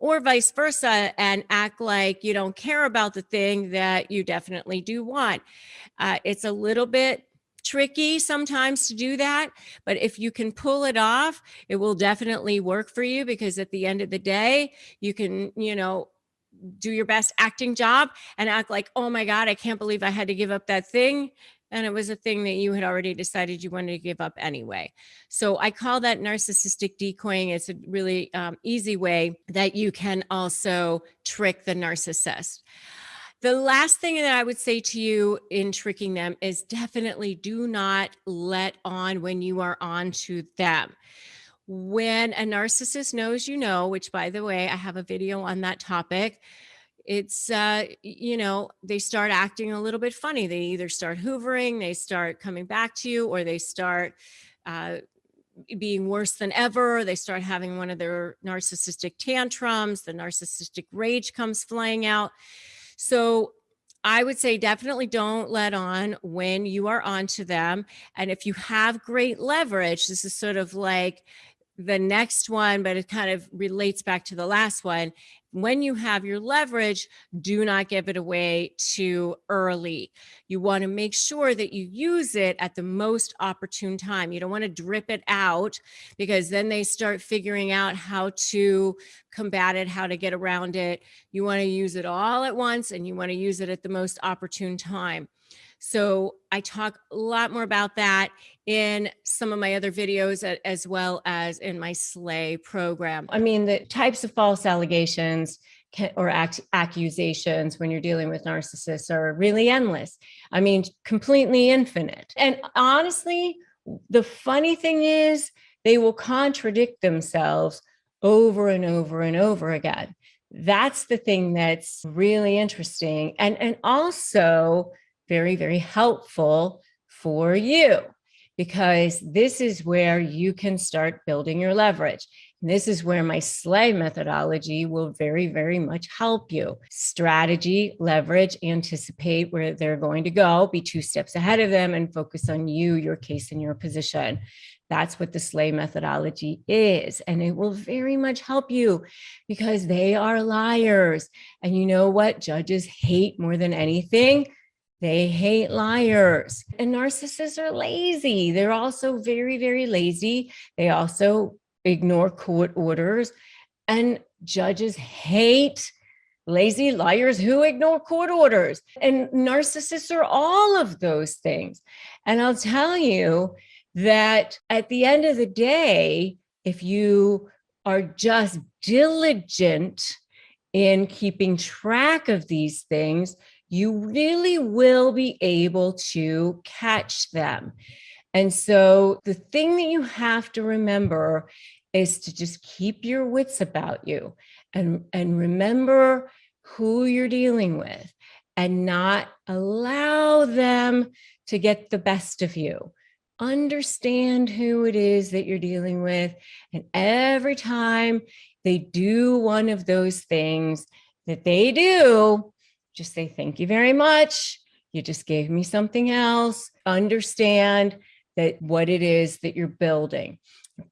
or vice versa, and act like you don't care about the thing that you definitely do want. It's a little bit tricky sometimes to do that, but if you can pull it off, it will definitely work for you, because at the end of the day, you can, do your best acting job and act like, oh my God, I can't believe I had to give up that thing. And it was a thing that you had already decided you wanted to give up anyway. So I call that narcissistic decoying. It's a really easy way that you can also trick the narcissist. The last thing that I would say to you in tricking them is definitely do not let on when you are on to them. When a narcissist knows you know, which by the way, I have a video on that topic, it's, they start acting a little bit funny. They either start hoovering, they start coming back to you, or they start being worse than ever. They start having one of their narcissistic tantrums. The narcissistic rage comes flying out. So I would say definitely don't let on when you are onto them. And if you have great leverage, this is sort of like the next one, but it kind of relates back to the last one. When you have your leverage, do not give it away too early. You want to make sure that you use it at the most opportune time. You don't want to drip it out, because then they start figuring out how to combat it, how to get around it. You want to use it all at once, and you want to use it at the most opportune time. So I talk a lot more about that in some of my other videos, as well as in my SLAY program. I mean, the types of false allegations or accusations when you're dealing with narcissists are really endless. I mean, completely infinite. And honestly, the funny thing is they will contradict themselves over and over and over again. That's the thing that's really interesting. And also very, very helpful for you, because this is where you can start building your leverage. And this is where my SLAY methodology will very, very much help you. Strategy, leverage, anticipate where they're going to go, be 2 steps ahead of them, and focus on you, your case, and your position. That's what the SLAY methodology is. And it will very much help you, because they are liars. And you know what judges hate more than anything? They hate liars. And narcissists are lazy. They're also very, very lazy. They also ignore court orders. And judges hate lazy liars who ignore court orders. And narcissists are all of those things. And I'll tell you that at the end of the day, if you are just diligent in keeping track of these things, you really will be able to catch them. And so the thing that you have to remember is to just keep your wits about you and remember who you're dealing with and not allow them to get the best of you. Understand who it is that you're dealing with. And every time they do one of those things that they do, just say, thank you very much. You just gave me something else. Understand that what it is that you're building.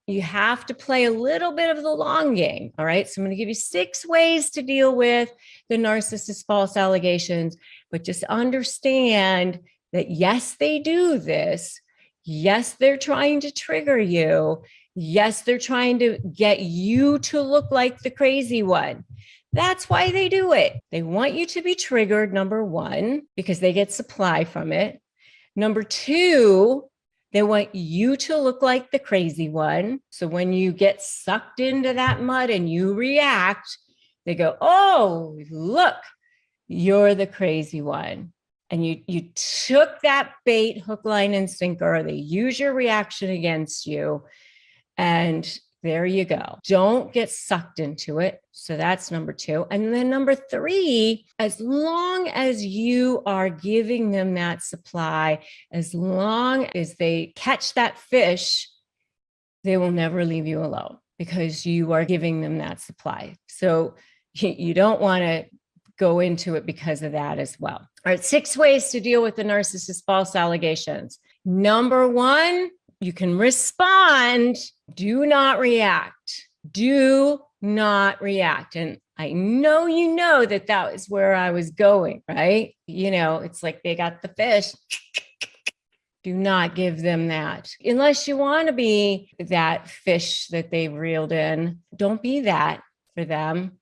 You have to play a little bit of the long game. All right. So I'm going to give you 6 ways to deal with the narcissist false allegations, but just understand that yes, they do this. Yes, they're trying to trigger you. Yes, they're trying to get you to look like the crazy one. That's why they do it. They want you to be triggered, number 1, because they get supply from it. Number 2, they want you to look like the crazy one. So when you get sucked into that mud and you react, they go, oh, look, you're the crazy one. And you took that bait, hook, line, and sinker. They use your reaction against you. And there you go. Don't get sucked into it. So that's number 2. And then number 3, as long as you are giving them that supply, as long as they catch that fish, they will never leave you alone because you are giving them that supply. So you don't want to go into it because of that as well. All right, 6 ways to deal with the narcissist false allegations. Number 1, you can respond. Do not react. Do not react. And I know you know that that is where I was going, right? You know, it's like they got the fish. Do not give them that. Unless you want to be that fish that they've reeled in, don't be that for them.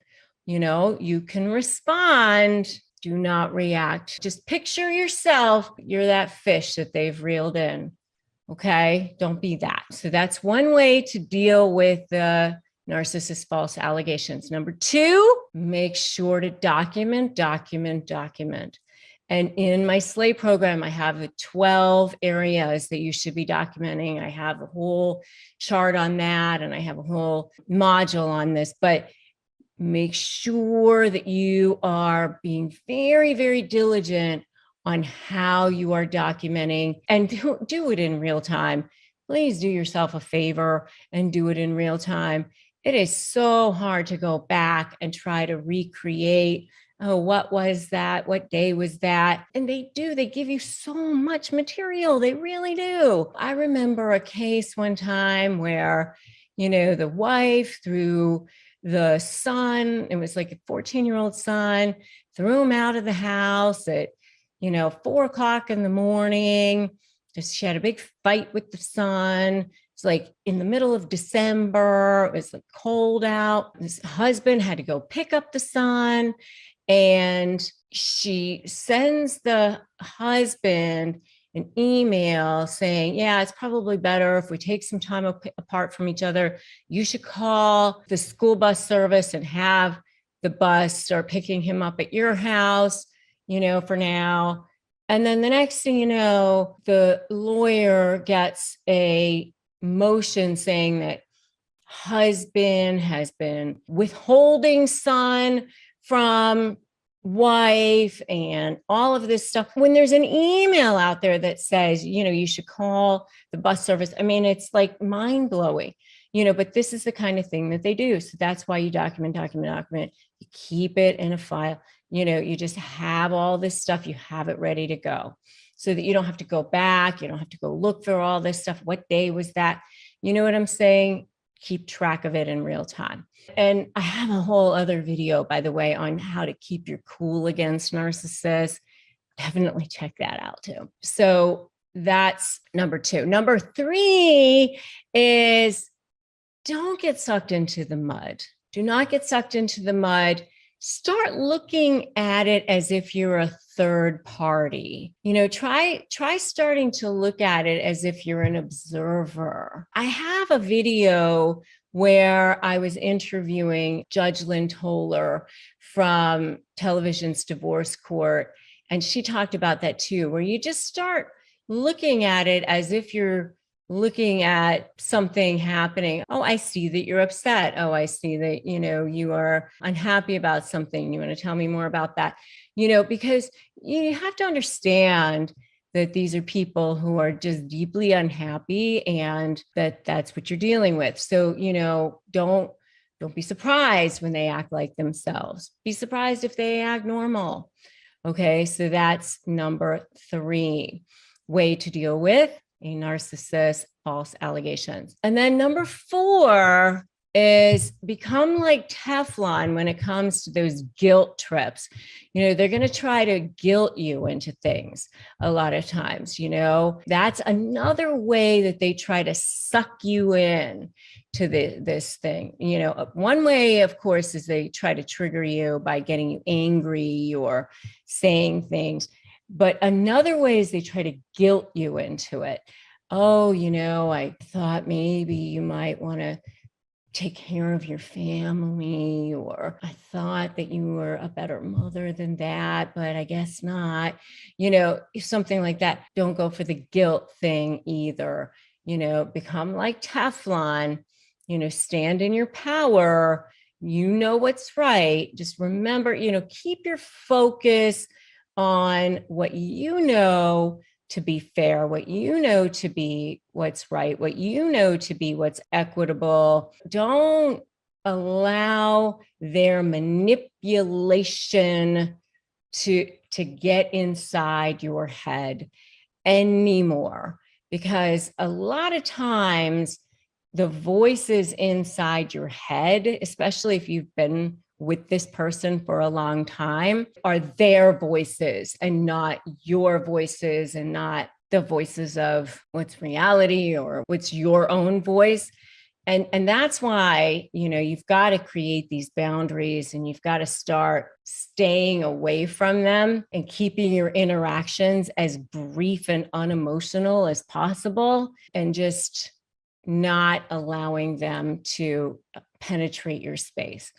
You know, you can respond. Do not react. Just picture yourself. You're that fish that they've reeled in. Okay, don't be that. So that's one way to deal with the narcissist false allegations. Number 2, make sure to document. And in my SLAY program, I have the 12 areas that you should be documenting. I have a whole chart on that, and I have a whole module on this, but make sure that you are being very, very diligent on how you are documenting, and do it in real time. Please do yourself a favor and do it in real time. It is so hard to go back and try to recreate, oh, what was that? What day was that? And they give you so much material. They really do. I remember a case one time where, you know, the wife threw the son, it was like a 14-year-old son, threw him out of the house at 4:00 in the morning. She had a big fight with the son. It's like in the middle of December. It was like cold out. This husband had to go pick up the son, and she sends the husband an email saying, yeah, it's probably better if we take some time apart from each other. You should call the school bus service and have the bus start picking him up at your house, for now. And then the next thing you know, the lawyer gets a motion saying that husband has been withholding son from wife and all of this stuff, when there's an email out there that says, you should call the bus service. I mean, it's like mind blowing, but this is the kind of thing that they do. So that's why you document. You keep it in a file. You just have all this stuff. You have it ready to go so that you don't have to go back. You don't have to go look for all this stuff. What day was that? You know what I'm saying? Keep track of it in real time. And I have a whole other video, by the way, on how to keep your cool against narcissists. Definitely check that out too. So that's number 2. Number 3 is don't get sucked into the mud. Do not get sucked into the mud. start looking at it as if you're a third party. Try starting to look at it as if you're an observer. I have a video where I was interviewing Judge Lynn Toller from television's divorce court, and she talked about that too, where you just start looking at it as if you're looking at something happening. Oh, I see that you're upset. Oh, I see that, you are unhappy about something. You want to tell me more about that? Because you have to understand that these are people who are just deeply unhappy, and that's what you're dealing with. So, don't be surprised when they act like themselves. Be surprised if they act normal. Okay, so that's number 3 way to deal with a narcissist, false allegations. And then number 4 is become like Teflon when it comes to those guilt trips. They're going to try to guilt you into things a lot of times. That's another way that they try to suck you in to this thing. One way, of course, is they try to trigger you by getting you angry or saying things. But another way is they try to guilt you into it. Oh, I thought maybe you might want to take care of your family, or I thought that you were a better mother than that, but I guess not. Something like that. Don't go for the guilt thing either. Become like Teflon, stand in your power. What's right. Just remember, keep your focus on what to be fair, what to be what's right, what to be what's equitable. Don't allow their manipulation to get inside your head anymore, because a lot of times the voices inside your head, especially if you've been with this person for a long time, are their voices and not your voices, and not the voices of what's reality or what's your own voice. And that's why, you've got to create these boundaries, and you've got to start staying away from them and keeping your interactions as brief and unemotional as possible, and just not allowing them to penetrate your space.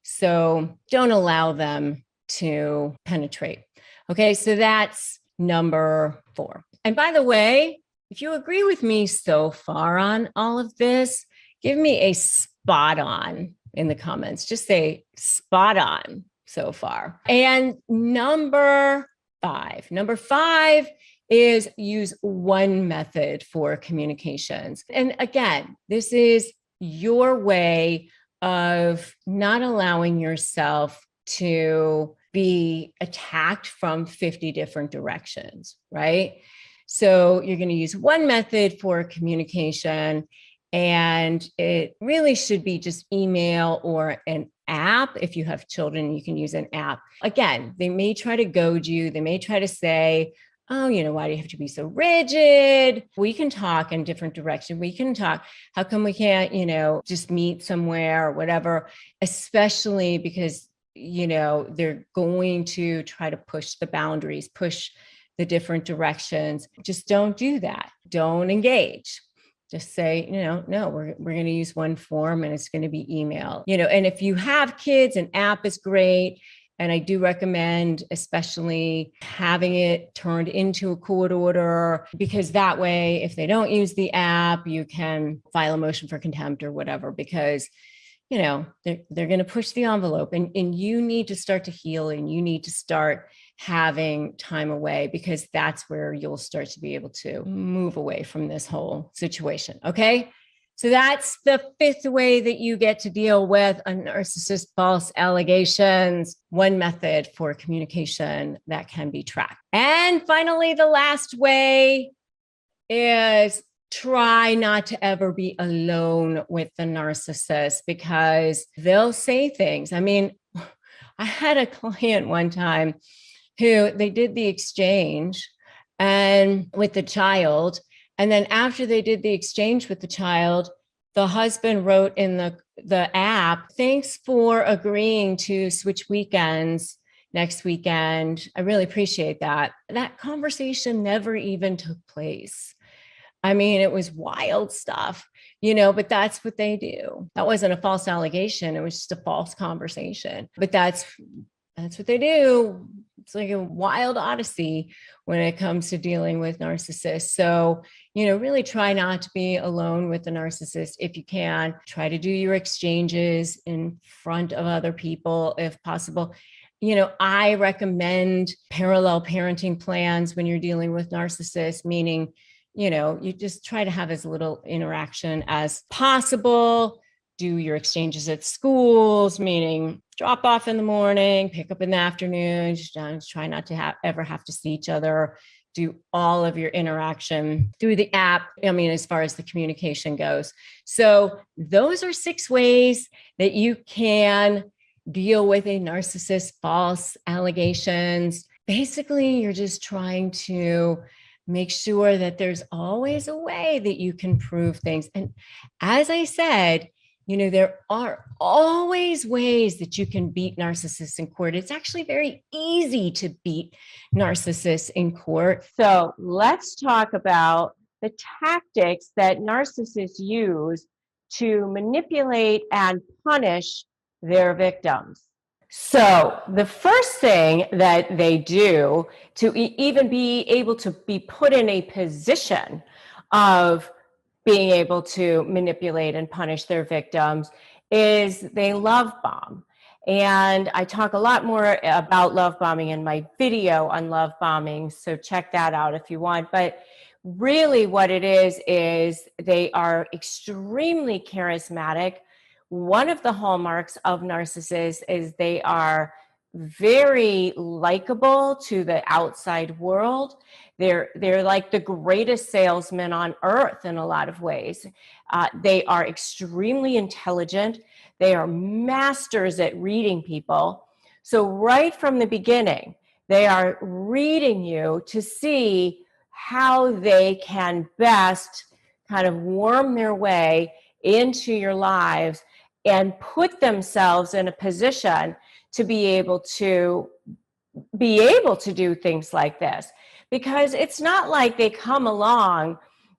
So don't allow them to penetrate. Okay, so that's number 4. And by the way, if you agree with me so far on all of this, give me a spot on in the comments. Just say spot on so far. And number 5 is use one method for communications. And again, this is your way of not allowing yourself to be attacked from 50 different directions, right? So you're going to use one method for communication, and it really should be just email or an app. If you have children, you can use an app. Again, they may try to goad you. They may try to say, oh, why do you have to be so rigid? We can talk in different directions. We can talk. How come we can't, just meet somewhere or whatever, especially because, they're going to try to push the boundaries, push the different directions. Just don't do that. Don't engage. Just say, no, we're going to use one form, and it's going to be email. And if you have kids, an app is great. And I do recommend especially having it turned into a court order, because that way, if they don't use the app, you can file a motion for contempt or whatever, because, they're going to push the envelope, and you need to start to heal, and you need to start having time away, because that's where you'll start to be able to move away from this whole situation. Okay. So that's the 5th way that you get to deal with a narcissist false allegations. One method for communication that can be tracked. And finally, the last way is try not to ever be alone with the narcissist, because they'll say things. I mean, I had a client one time who they did the exchange and with the child. And then after they did the exchange with the child, The husband wrote in the app, "Thanks for agreeing to switch weekends next weekend. I really appreciate that." That conversation never even took place. I mean, it was wild stuff, but that's what they do. That wasn't a false allegation. It was just a false conversation. But that's what they do. It's like a wild odyssey when it comes to dealing with narcissists. So, really try not to be alone with the narcissist if you can. Try to do your exchanges in front of other people if possible. I recommend parallel parenting plans when you're dealing with narcissists, meaning, you just try to have as little interaction as possible. Do your exchanges at schools, meaning drop off in the morning, pick up in the afternoon. Just try not to ever have to see each other. Do all of your interaction through the app. I mean, as far as the communication goes. So those are 6 ways that you can deal with a narcissist, false allegations. Basically, you're just trying to make sure that there's always a way that you can prove things. And as I said, there are always ways that you can beat narcissists in court. It's actually very easy to beat narcissists in court. So let's talk about the tactics that narcissists use to manipulate and punish their victims. So the first thing that they do to even be able to be put in a position of being able to manipulate and punish their victims is they love bomb. And I talk a lot more about love bombing in my video on love bombing, so check that out if you want. But really what it is they are extremely charismatic. One of the hallmarks of narcissists is they are very likable to the outside world. They're like the greatest salesman on earth in a lot of ways. They are extremely intelligent. They are masters at reading people. So right from the beginning, they are reading you to see how they can best kind of worm their way into your lives and put themselves in a position to be able to do things like this. Because it's not like they come along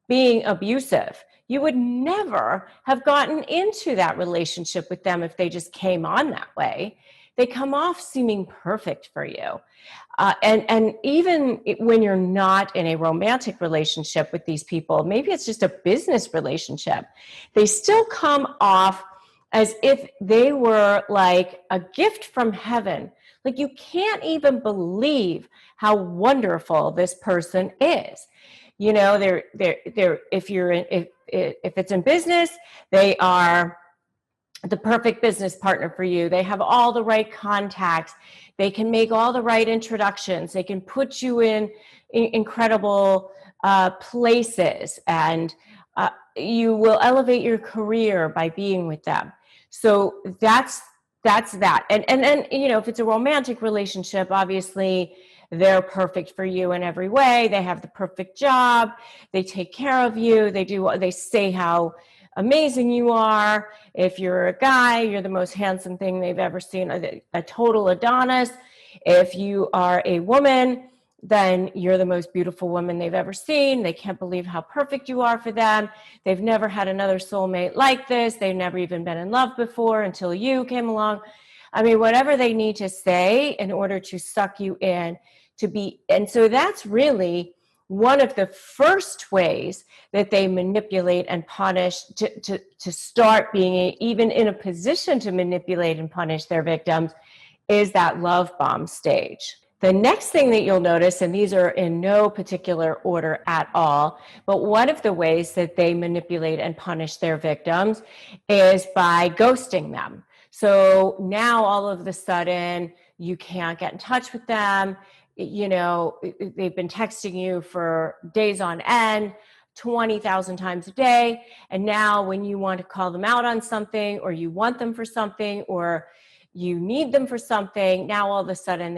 being abusive. You would never have gotten into that relationship with them if they just came on that way. They come off seeming perfect for you. And even when you're not in a romantic relationship with these people, maybe it's just a business relationship, they still come off as if they were like a gift from heaven. Like you can't even believe how wonderful this person is. They're if it's in business, they are the perfect business partner for you. They have all the right contacts. They can make all the right introductions. They can put you in incredible places, and you will elevate your career by being with them. So that's that. And then, if it's a romantic relationship, obviously they're perfect for you in every way. They have the perfect job. They take care of you. They say how amazing you are. If you're a guy, you're the most handsome thing they've ever seen, a total Adonis. If you are a woman, then you're the most beautiful woman they've ever seen. They can't believe how perfect you are for them. They've never had another soulmate like this. They've never even been in love before until you came along. I mean, whatever they need to say in order to suck you in and so that's really one of the first ways that they manipulate and punish to start being even in a position to manipulate and punish their victims is that love bomb stage. The next thing that you'll notice, and these are in no particular order at all, but one of the ways that they manipulate and punish their victims is by ghosting them. So now all of a sudden you can't get in touch with them. They've been texting you for days on end, 20,000 times a day. And now when you want to call them out on something, or you want them for something, or you need them for something, now all of a sudden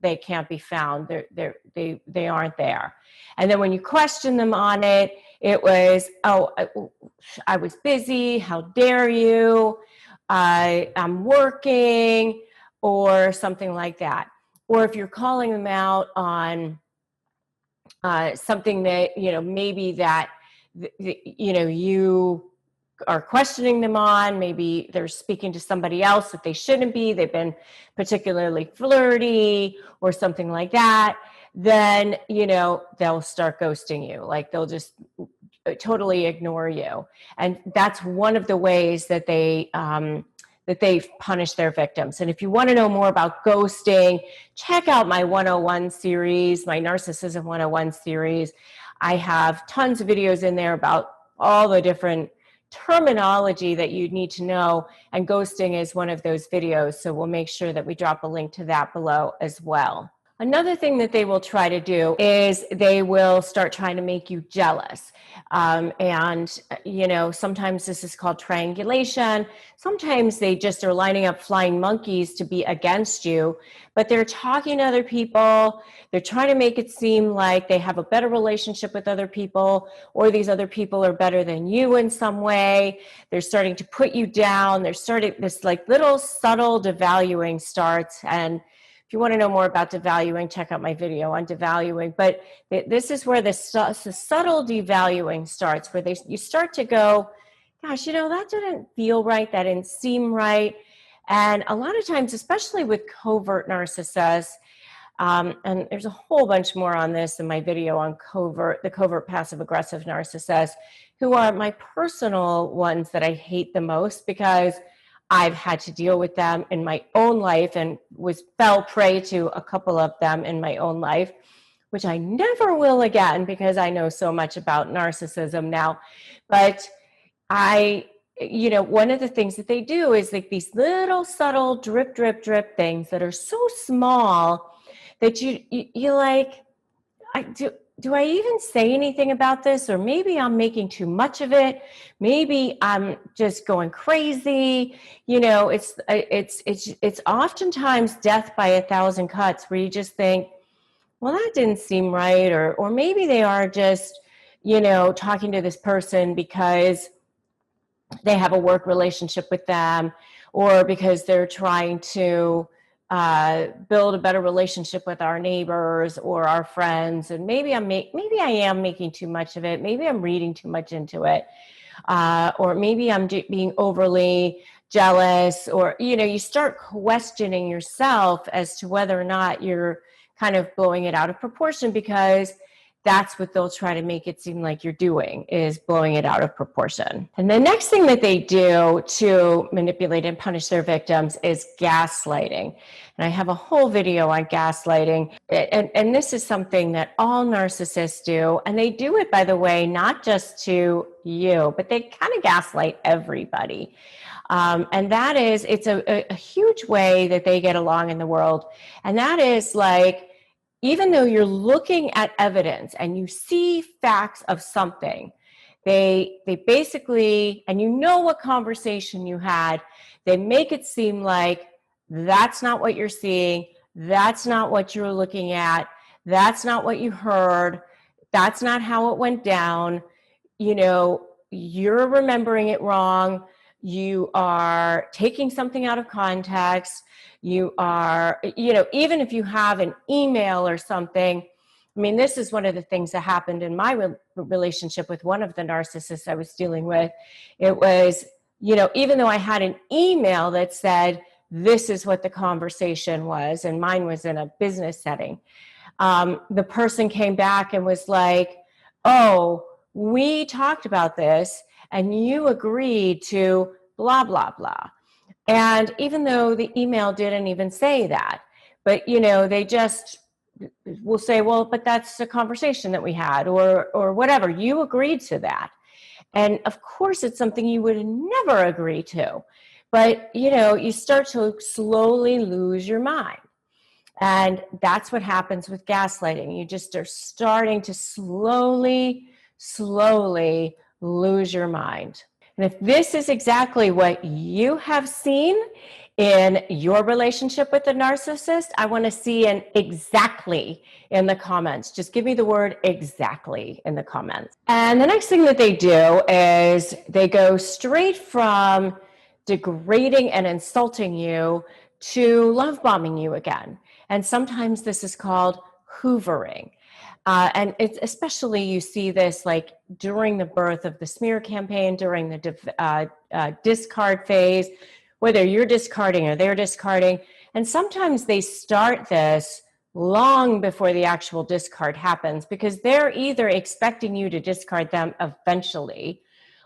they can't be found. They aren't there. And then when you question them on it, It was, oh, I was busy, how dare you, I'm working, or something like that. Or if you're calling them out on something that, maybe that, you are questioning them on, maybe they're speaking to somebody else that they shouldn't be, they've been particularly flirty or something like that, then, they'll start ghosting you. Like they'll just totally ignore you. And that's one of the ways that they punish their victims. And if you want to know more about ghosting, check out my 101 series, my Narcissism 101 series. I have tons of videos in there about all the different terminology that you need to know, and ghosting is one of those videos, so we'll make sure that we drop a link to that below as well. Another thing that they will try to do is they will start trying to make you jealous. Sometimes this is called triangulation. Sometimes they just are lining up flying monkeys to be against you, but they're talking to other people. They're trying to make it seem like they have a better relationship with other people, or these other people are better than you in some way. They're starting to put you down. They're starting this like little subtle devaluing starts. And if you want to know more about devaluing, check out my video on devaluing. But this is where the subtle devaluing starts, where you start to go, gosh, that didn't feel right. That didn't seem right. And a lot of times, especially with covert narcissists, and there's a whole bunch more on this in my video on the covert passive aggressive narcissists, who are my personal ones that I hate the most, because I've had to deal with them in my own life and fell prey to a couple of them in my own life, which I never will again because I know so much about narcissism now. But one of the things that they do is like these little subtle drip, drip, drip things that are so small that you like, do I even say anything about this? Or maybe I'm making too much of it. Maybe I'm just going crazy. It's oftentimes death by 1,000 cuts, where you just think, well, that didn't seem right. Or maybe they are just, talking to this person because they have a work relationship with them, or because they're trying to build a better relationship with our neighbors or our friends. And maybe I am making too much of it. Maybe I'm reading too much into it. Or maybe I'm being overly jealous, or, you start questioning yourself as to whether or not you're kind of blowing it out of proportion, because that's what they'll try to make it seem like you're doing, is blowing it out of proportion. And the next thing that they do to manipulate and punish their victims is gaslighting. And I have a whole video on gaslighting. And this is something that all narcissists do. And they do it, by the way, not just to you, but they kind of gaslight everybody. And that is, it's a huge way that they get along in the world. And that is like, even though you're looking at evidence and you see facts of something, they basically, and what conversation you had, they make it seem like that's not what you're seeing, that's not what you're looking at, that's not what you heard, that's not how it went down, you're remembering it wrong, you are taking something out of context, you are, even if you have an email or something. I mean, this is one of the things that happened in my relationship with one of the narcissists I was dealing with. It was, even though I had an email that said, this is what the conversation was, and mine was in a business setting, the person came back and was like, oh, we talked about this and you agreed to blah, blah, blah. And even though the email didn't even say that, but, they just will say, well, but that's a conversation that we had, or whatever, you agreed to that. And of course, it's something you would never agree to. But, you start to slowly lose your mind. And that's what happens with gaslighting. You just are starting to slowly lose your mind. And if this is exactly what you have seen in your relationship with the narcissist? I want to see an exactly in the comments. Just give me the word exactly in the comments. And the next thing that they do is they go straight from degrading and insulting you to love bombing you again. And sometimes this is called hoovering. And it's especially, you see this like during the birth of the smear campaign, during the discard phase, whether you're discarding or they're discarding. And sometimes they start this long before the actual discard happens, because they're either expecting you to discard them eventually,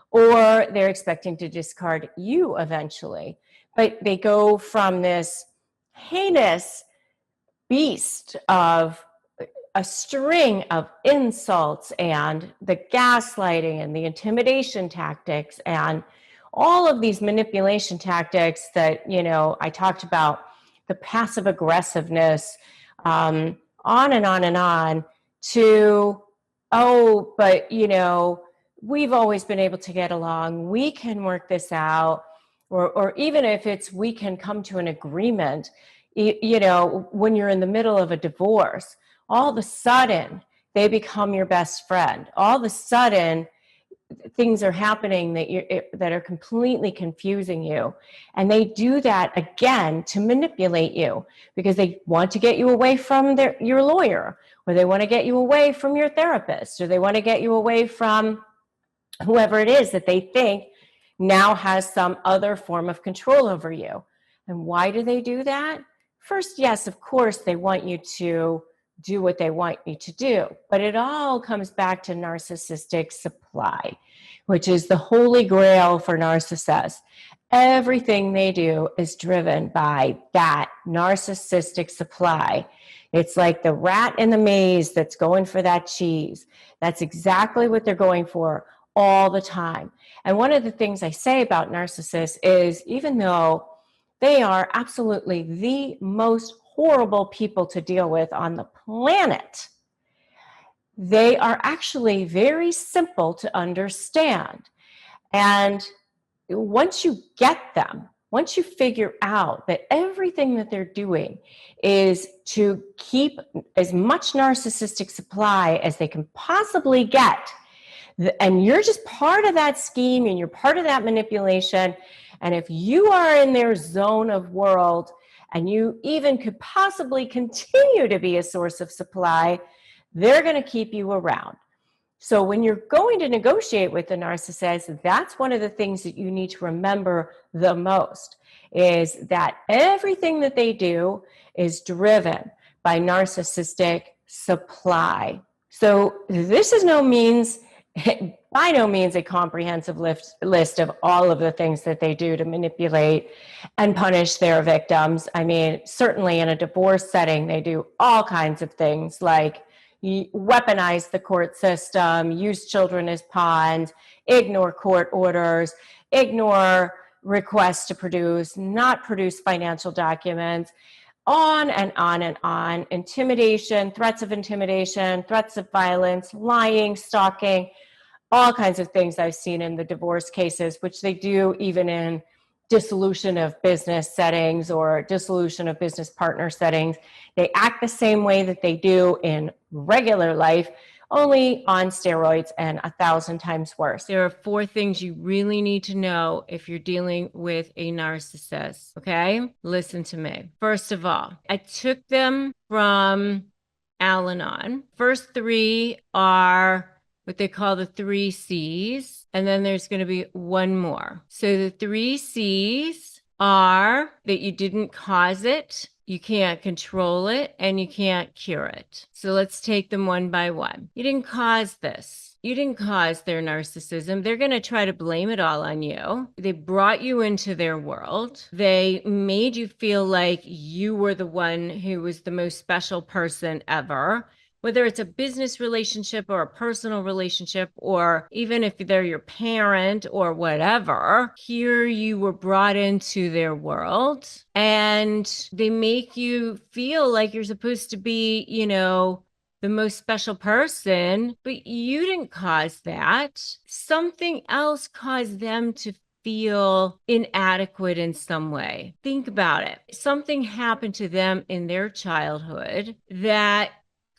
or they're expecting to discard you eventually. But they go from this heinous beast of a string of insults and the gaslighting and the intimidation tactics and all of these manipulation tactics that, I talked about, the passive aggressiveness, on and on and on, to, oh, but, we've always been able to get along. We can work this out. Or even if it's, we can come to an agreement, when you're in the middle of a divorce, all of a sudden they become your best friend. All of a sudden things are happening that are completely confusing you. And they do that again to manipulate you, because they want to get you away from your lawyer, or they want to get you away from your therapist, or they want to get you away from whoever it is that they think now has some other form of control over you. And why do they do that? First, yes, of course, they want you to do what they want you to do. But it all comes back to narcissistic supply, which is the holy grail for narcissists. Everything they do is driven by that narcissistic supply. It's like the rat in the maze that's going for that cheese. That's exactly what they're going for all the time. And one of the things I say about narcissists is, even though they are absolutely the most horrible people to deal with on the planet, they are actually very simple to understand. And once you get them, once you figure out that everything that they're doing is to keep as much narcissistic supply as they can possibly get, and you're just part of that scheme and you're part of that manipulation, and if you are in their zone of world and you even could possibly continue to be a source of supply, they're going to keep you around. So when you're going to negotiate with the narcissist, that's one of the things that you need to remember the most, is that everything that they do is driven by narcissistic supply. So this is by no means a comprehensive list of all of the things that they do to manipulate and punish their victims. I mean, certainly in a divorce setting, they do all kinds of things like weaponize the court system, use children as pawns, ignore court orders, ignore requests to produce, not produce financial documents, on and on and on. Intimidation, threats of violence, lying, stalking, all kinds of things I've seen in the divorce cases, which they do even in dissolution of business settings or dissolution of business partner settings. They act the same way that they do in regular life, only on steroids and 1,000 times worse. There are 4 things you really need to know if you're dealing with a narcissist, okay? Listen to me. First of all, I took them from Al-Anon. First 3 are what they call the 3 C's. And then there's going to be one more. So the 3 C's are that you didn't cause it, you can't control it, and you can't cure it. So let's take them one by one. You didn't cause this. You didn't cause their narcissism. They're going to try to blame it all on you. They brought you into their world. They made you feel like you were the one who was the most special person ever. Whether it's a business relationship or a personal relationship, or even if they're your parent or whatever, here you were brought into their world and they make you feel like you're supposed to be, the most special person, but you didn't cause that. Something else caused them to feel inadequate in some way. Think about it. Something happened to them in their childhood that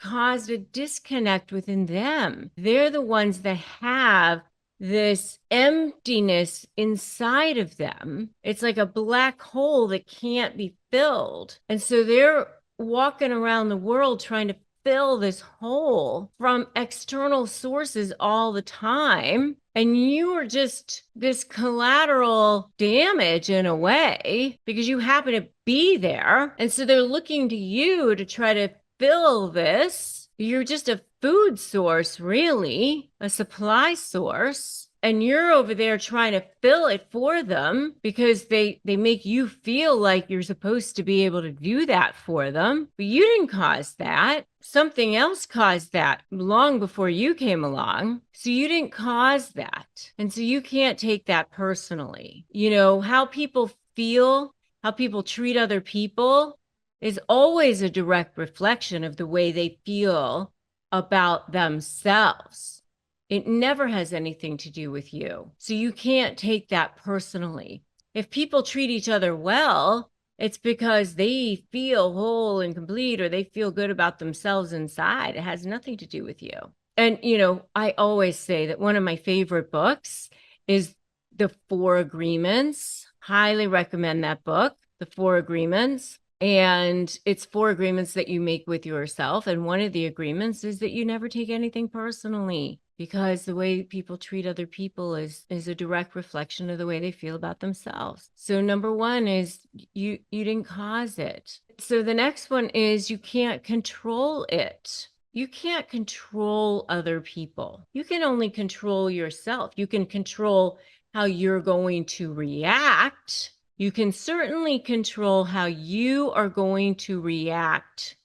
caused a disconnect within them. They're the ones that have this emptiness inside of them. It's like a black hole that can't be filled. And so they're walking around the world trying to fill this hole from external sources all the time. And you are just this collateral damage in a way because you happen to be there. And so they're looking to you to try to fill this. You're just a food source, really, a supply source. And you're over there trying to fill it for them because they make you feel like you're supposed to be able to do that for them. But you didn't cause that. Something else caused that long before you came along. So you didn't cause that. And so you can't take that personally. You know, how people feel, how people treat other people is always a direct reflection of the way they feel about themselves. It never has anything to do with you. So you can't take that personally. If people treat each other well, it's because they feel whole and complete or they feel good about themselves inside. It has nothing to do with you. And, you know, I always say that one of my favorite books is The Four Agreements. Highly recommend that book, The Four Agreements. And it's 4 agreements that you make with yourself. And one of the agreements is that you never take anything personally, because the way people treat other people is a direct reflection of the way they feel about themselves. So number 1 is you didn't cause it. So the next one is you can't control it. You can't control other people. You can only control yourself. You can control how you're going to react. You can certainly control how you are going to react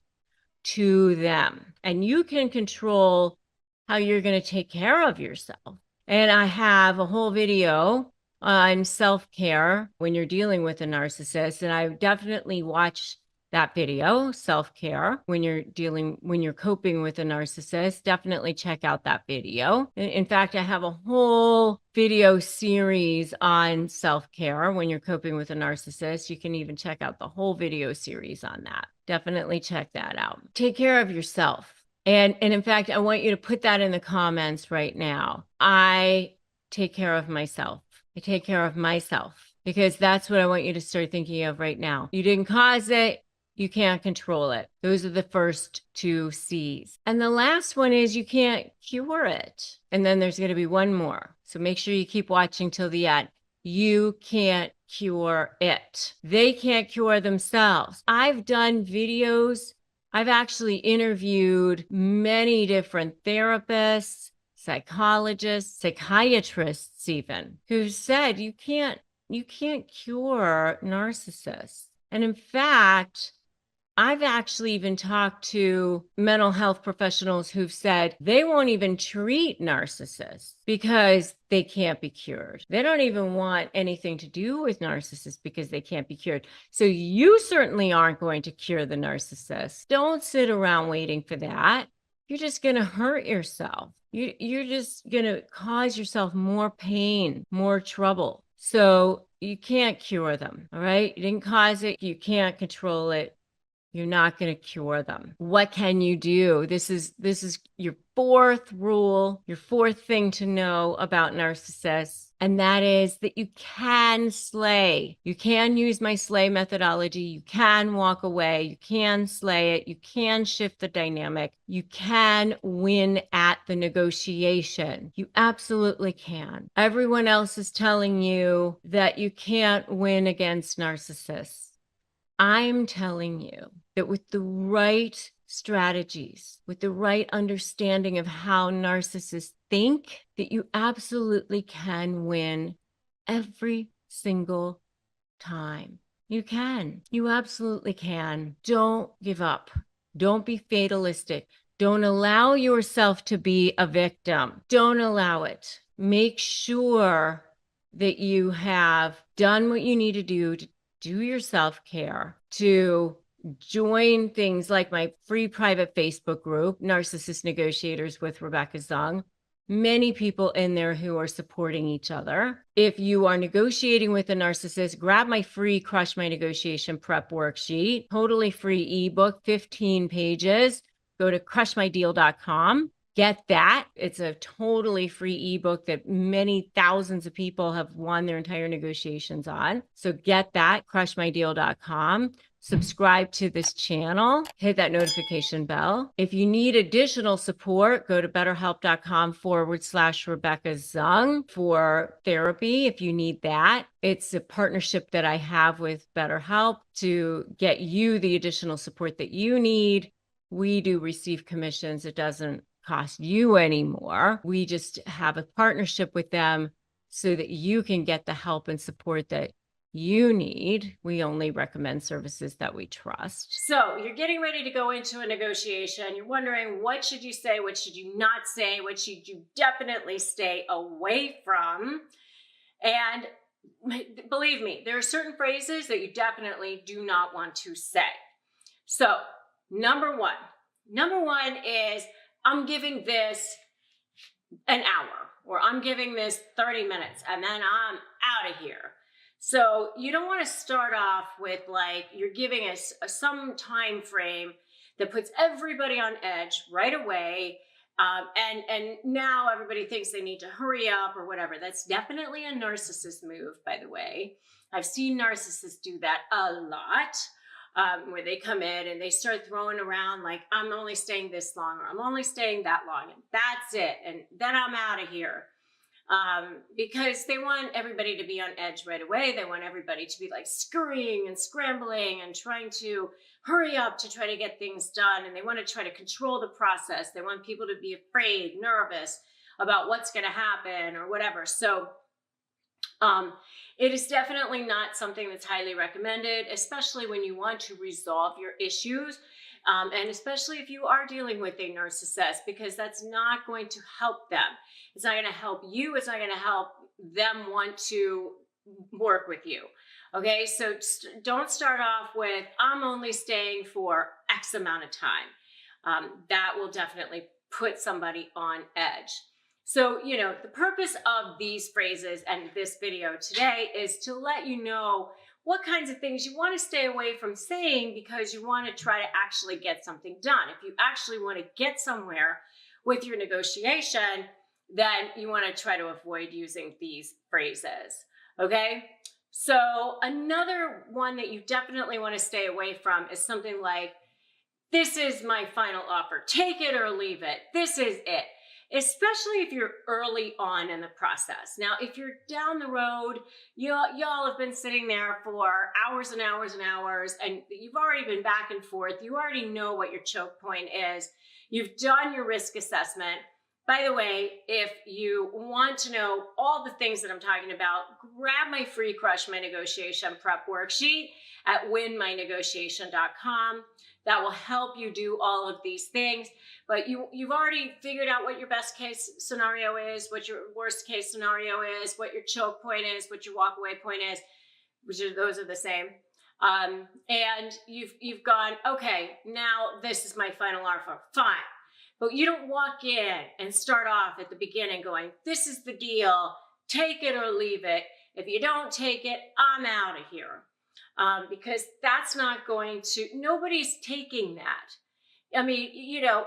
to them. And you can control how you're going to take care of yourself. And I have a whole video on self-care when you're dealing with a narcissist. And I definitely watch that video, self-care, when you're coping with a narcissist. Definitely check out that video. In fact, I have a whole video series on self-care when you're coping with a narcissist. You can even check out the whole video series on that. Definitely check that out. Take care of yourself. And in fact, I want you to put that in the comments right now. I take care of myself. I take care of myself, because that's what I want you to start thinking of right now. You didn't cause it. You can't control it. Those are the first 2 C's. And the last one is you can't cure it. And then there's going to be one more. So make sure you keep watching till the end. You can't cure it. They can't cure themselves. I've done videos. I've actually interviewed many different therapists, psychologists, psychiatrists even, who said you can't cure narcissists. And in fact, I've actually even talked to mental health professionals who've said they won't even treat narcissists because they can't be cured. They don't even want anything to do with narcissists because they can't be cured. So you certainly aren't going to cure the narcissist. Don't sit around waiting for that. You're just going to hurt yourself. You're just going to cause yourself more pain, more trouble. So you can't cure them, all right? You didn't cause it. You can't control it. You're not going to cure them. What can you do? This is your 4th rule, your 4th thing to know about narcissists. And that is that you can slay. You can use my slay methodology. You can walk away. You can slay it. You can shift the dynamic. You can win at the negotiation. You absolutely can. Everyone else is telling you that you can't win against narcissists. I'm telling you that with the right strategies, with the right understanding of how narcissists think, that you absolutely can win every single time. You can. You absolutely can. Don't give up. Don't be fatalistic. Don't allow yourself to be a victim. Don't allow it. Make sure that you have done what you need to do your self-care, to join things like my free private Facebook group, Narcissist Negotiators with Rebecca Zung. many people in there who are supporting each other. If you are negotiating with a narcissist, grab my free Crush My Negotiation Prep worksheet, totally free ebook, 15 pages. Go to crushmydeal.com. Get that. It's a totally free ebook that many thousands of people have won their entire negotiations on. So get that, crushmydeal.com. Subscribe to this channel, hit that notification bell. If you need additional support, go to betterhelp.com/Rebecca Zung for therapy if you need that. It's a partnership that I have with BetterHelp to get you the additional support that you need. We do receive commissions. It doesn't cost you anymore. We just have a partnership with them so that you can get the help and support that you need. We only recommend services that we trust. So you're getting ready to go into a negotiation. You're wondering, what should you say? What should you not say? What should you definitely stay away from? And believe me, there are certain phrases that you definitely do not want to say. So number one is, I'm giving this an hour, or I'm giving this 30 minutes, and then I'm out of here. So you don't want to start off with like, you're giving us some time frame that puts everybody on edge right away. And now everybody thinks they need to hurry up or whatever. That's definitely a narcissist move, by the way. I've seen narcissists do that a lot, where they come in and they start throwing around like, I'm only staying this long, or I'm only staying that long, and that's it. And then I'm out of here. Because they want everybody to be on edge right away. They want everybody to be like scurrying and scrambling and trying to hurry up to try to get things done. And they want to try to control the process. They want people to be afraid, nervous about what's going to happen or whatever. So it is definitely not something that's highly recommended, especially when you want to resolve your issues. And especially if you are dealing with a narcissist, because that's not going to help them. It's not going to help you. It's not going to help them want to work with you. Okay, so don't start off with, I'm only staying for X amount of time. That will definitely put somebody on edge. So, the purpose of these phrases and this video today is to let you know what kinds of things you want to stay away from saying, because you want to try to actually get something done. If you actually want to get somewhere with your negotiation, then you want to try to avoid using these phrases. Okay? So another one that you definitely want to stay away from is something like, this is my final offer. Take it or leave it. This is it. Especially if you're early on in the process. Now, if you're down the road, y'all have been sitting there for hours and hours and hours, and you've already been back and forth. You already know what your choke point is. You've done your risk assessment. By the way, if you want to know all the things that I'm talking about, grab my free Crush My Negotiation Prep worksheet at winmynegotiation.com. That will help you do all of these things. But you've already figured out what your best case scenario is, what your worst case scenario is, what your choke point is, what your walk away point is, those are the same. And you've gone, okay, now this is my final offer, fine. But you don't walk in and start off at the beginning going, this is the deal, take it or leave it. If you don't take it, I'm out of here. Because that's not going to, nobody's taking that. I mean,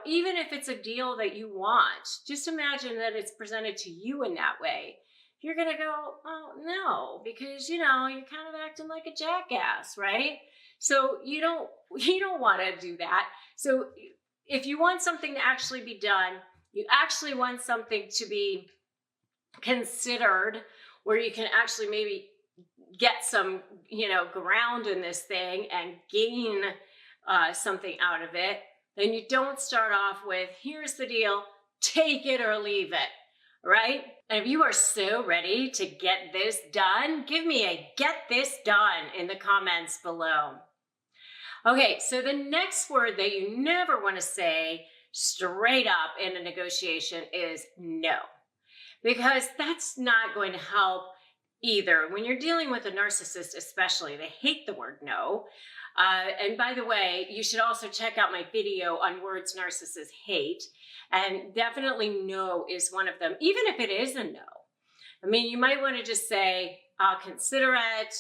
even if it's a deal that you want, just imagine that it's presented to you in that way. You're going to go, oh, no, because, you're kind of acting like a jackass, right? So you don't want to do that. So if you want something to actually be done, you actually want something to be considered, where you can actually maybe get some, ground in this thing and gain something out of it, then you don't start off with, here's the deal, take it or leave it, right? And if you are so ready to get this done, give me a get this done in the comments below. Okay, so the next word that you never want to say straight up in a negotiation is no, because that's not going to help either. When you're dealing with a narcissist, especially, they hate the word no. And by the way, you should also check out my video on words narcissists hate. And definitely no is one of them, even if it is a no. I mean, you might want to just say, I'll consider it.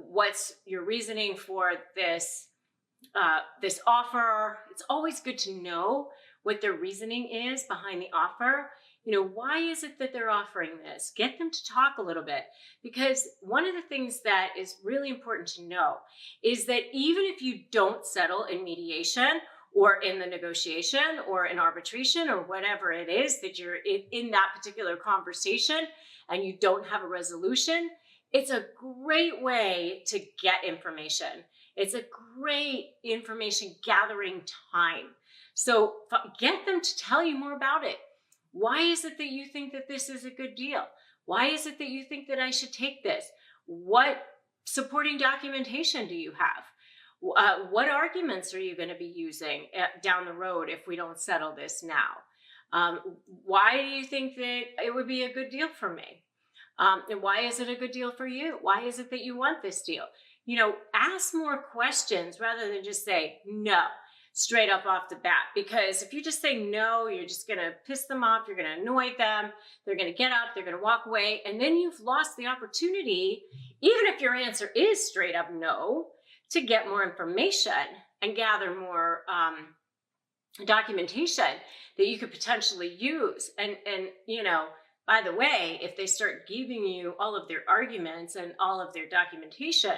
What's your reasoning for this offer? It's always good to know what their reasoning is behind the offer. Why is it that they're offering this? Get them to talk a little bit, because one of the things that is really important to know is that even if you don't settle in mediation or in the negotiation or in arbitration or whatever it is that you're in that particular conversation, and you don't have a resolution, it's a great way to get information. It's a great information gathering time. So get them to tell you more about it. Why is it that you think that this is a good deal? Why is it that you think that I should take this? What supporting documentation do you have? What arguments are you going to be using down the road if we don't settle this now? Why do you think that it would be a good deal for me? And why is it a good deal for you? Why is it that you want this deal? Ask more questions rather than just say no straight up off the bat. Because if you just say no, you're just going to piss them off. You're going to annoy them. They're going to get up. They're going to walk away. And then you've lost the opportunity, even if your answer is straight up no, to get more information and gather more documentation that you could potentially use. And by the way, if they start giving you all of their arguments and all of their documentation,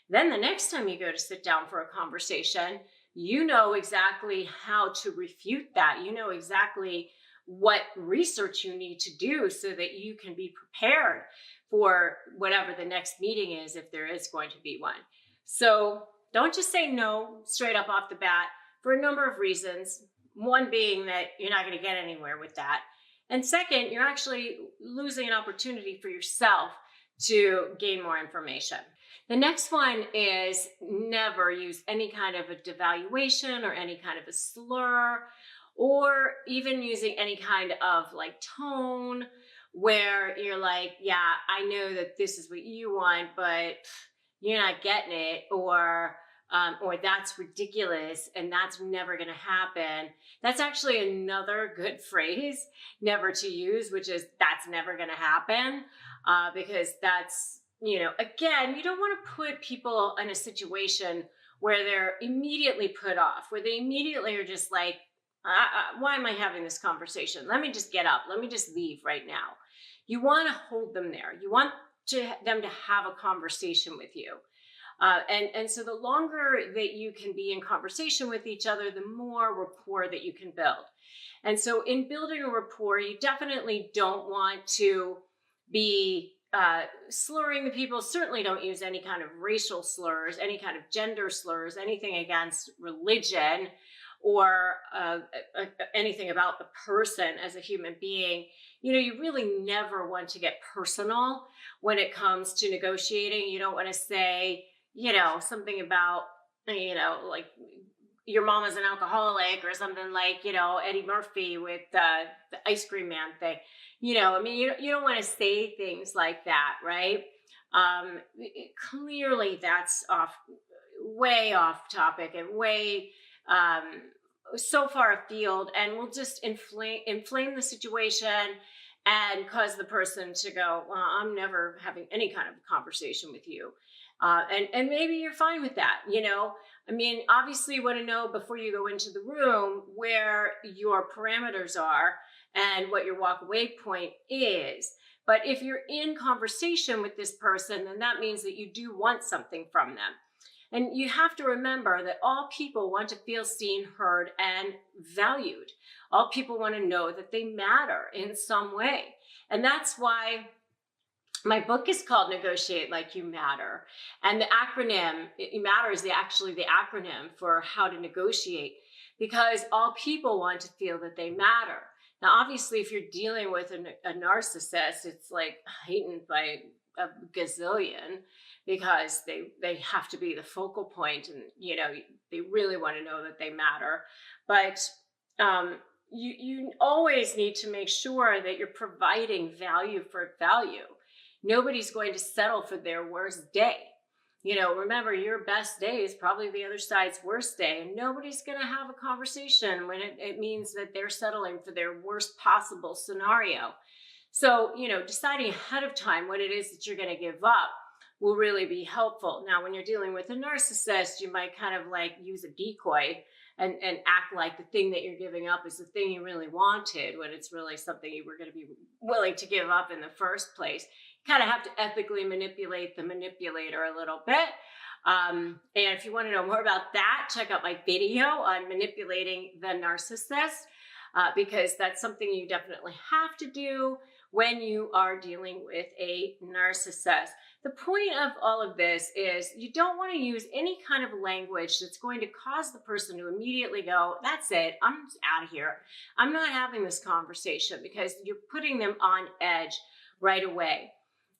then the next time you go to sit down for a conversation, you know exactly how to refute that. You know exactly what research you need to do so that you can be prepared for whatever the next meeting is, if there is going to be one. So don't just say no straight up off the bat for a number of reasons. One being that you're not going to get anywhere with that. And second, you're actually losing an opportunity for yourself to gain more information. The next one is never use any kind of a devaluation or any kind of a slur, or even using any kind of tone where you're like, yeah, I know that this is what you want, but you're not getting it, or that's ridiculous and that's never going to happen. That's actually another good phrase never to use, which is that's never going to happen, because that's, again, you don't want to put people in a situation where they're immediately put off, where they immediately are just like, why am I having this conversation? Let me just get up. Let me just leave right now. You want to hold them there. You want them to have a conversation with you. And so the longer that you can be in conversation with each other, the more rapport that you can build. And so in building a rapport, you definitely don't want to be slurring the people. Certainly don't use any kind of racial slurs, any kind of gender slurs, anything against religion, or anything about the person as a human being. You really never want to get personal when it comes to negotiating. You don't want to say, something about, like your mom is an alcoholic, or something like, Eddie Murphy with the ice cream man thing. You don't want to say things like that, right? Clearly that's way off topic and way so far afield, and will just inflame the situation and cause the person to go, well, I'm never having any kind of conversation with you. And maybe you're fine with that. Obviously you want to know before you go into the room where your parameters are and what your walk away point is. But if you're in conversation with this person, then that means that you do want something from them. And you have to remember that all people want to feel seen, heard, and valued. All people want to know that they matter in some way. And that's why my book is called Negotiate Like You Matter. And the acronym, MATTER, is actually the acronym for how to negotiate, because all people want to feel that they matter. Now, obviously, if you're dealing with a narcissist, it's like heightened by a gazillion, because they have to be the focal point, and they really want to know that they matter. But you always need to make sure that you're providing value for value. Nobody's going to settle for their worst day. Remember, your best day is probably the other side's worst day, and nobody's going to have a conversation when it means that they're settling for their worst possible scenario. So, deciding ahead of time what it is that you're going to give up will really be helpful. Now, when you're dealing with a narcissist, you might kind of like use a decoy and act like the thing that you're giving up is the thing you really wanted, when it's really something you were going to be willing to give up in the first place. You kind of have to ethically manipulate the manipulator a little bit. And if you want to know more about that, check out my video on manipulating the narcissist, because that's something you definitely have to do when you are dealing with a narcissist. The point of all of this is you don't want to use any kind of language that's going to cause the person to immediately go, that's it, I'm just out of here. I'm not having this conversation, because you're putting them on edge right away.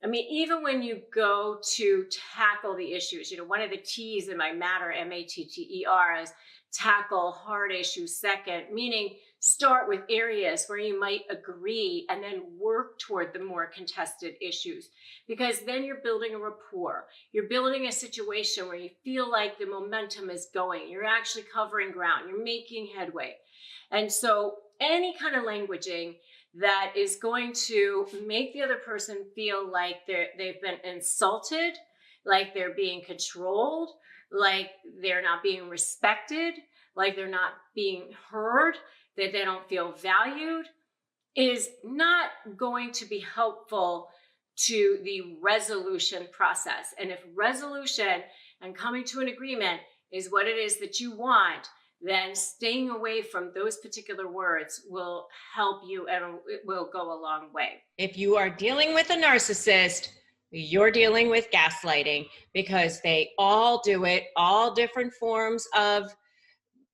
I mean, even when you go to tackle the issues, one of the T's in my Matter, M-A-T-T-E-R, is tackle hard issues second, meaning start with areas where you might agree and then work toward the more contested issues, because then you're building a rapport. You're building a situation where you feel like the momentum is going. You're actually covering ground. You're making headway. And so any kind of languaging that is going to make the other person feel like they've been insulted, like they're being controlled, like they're not being respected, like they're not being heard, that they don't feel valued, is not going to be helpful to the resolution process. And if resolution and coming to an agreement is what it is that you want, then staying away from those particular words will help you, and it will go a long way. If you are dealing with a narcissist, you're dealing with gaslighting, because they all do it, all different forms of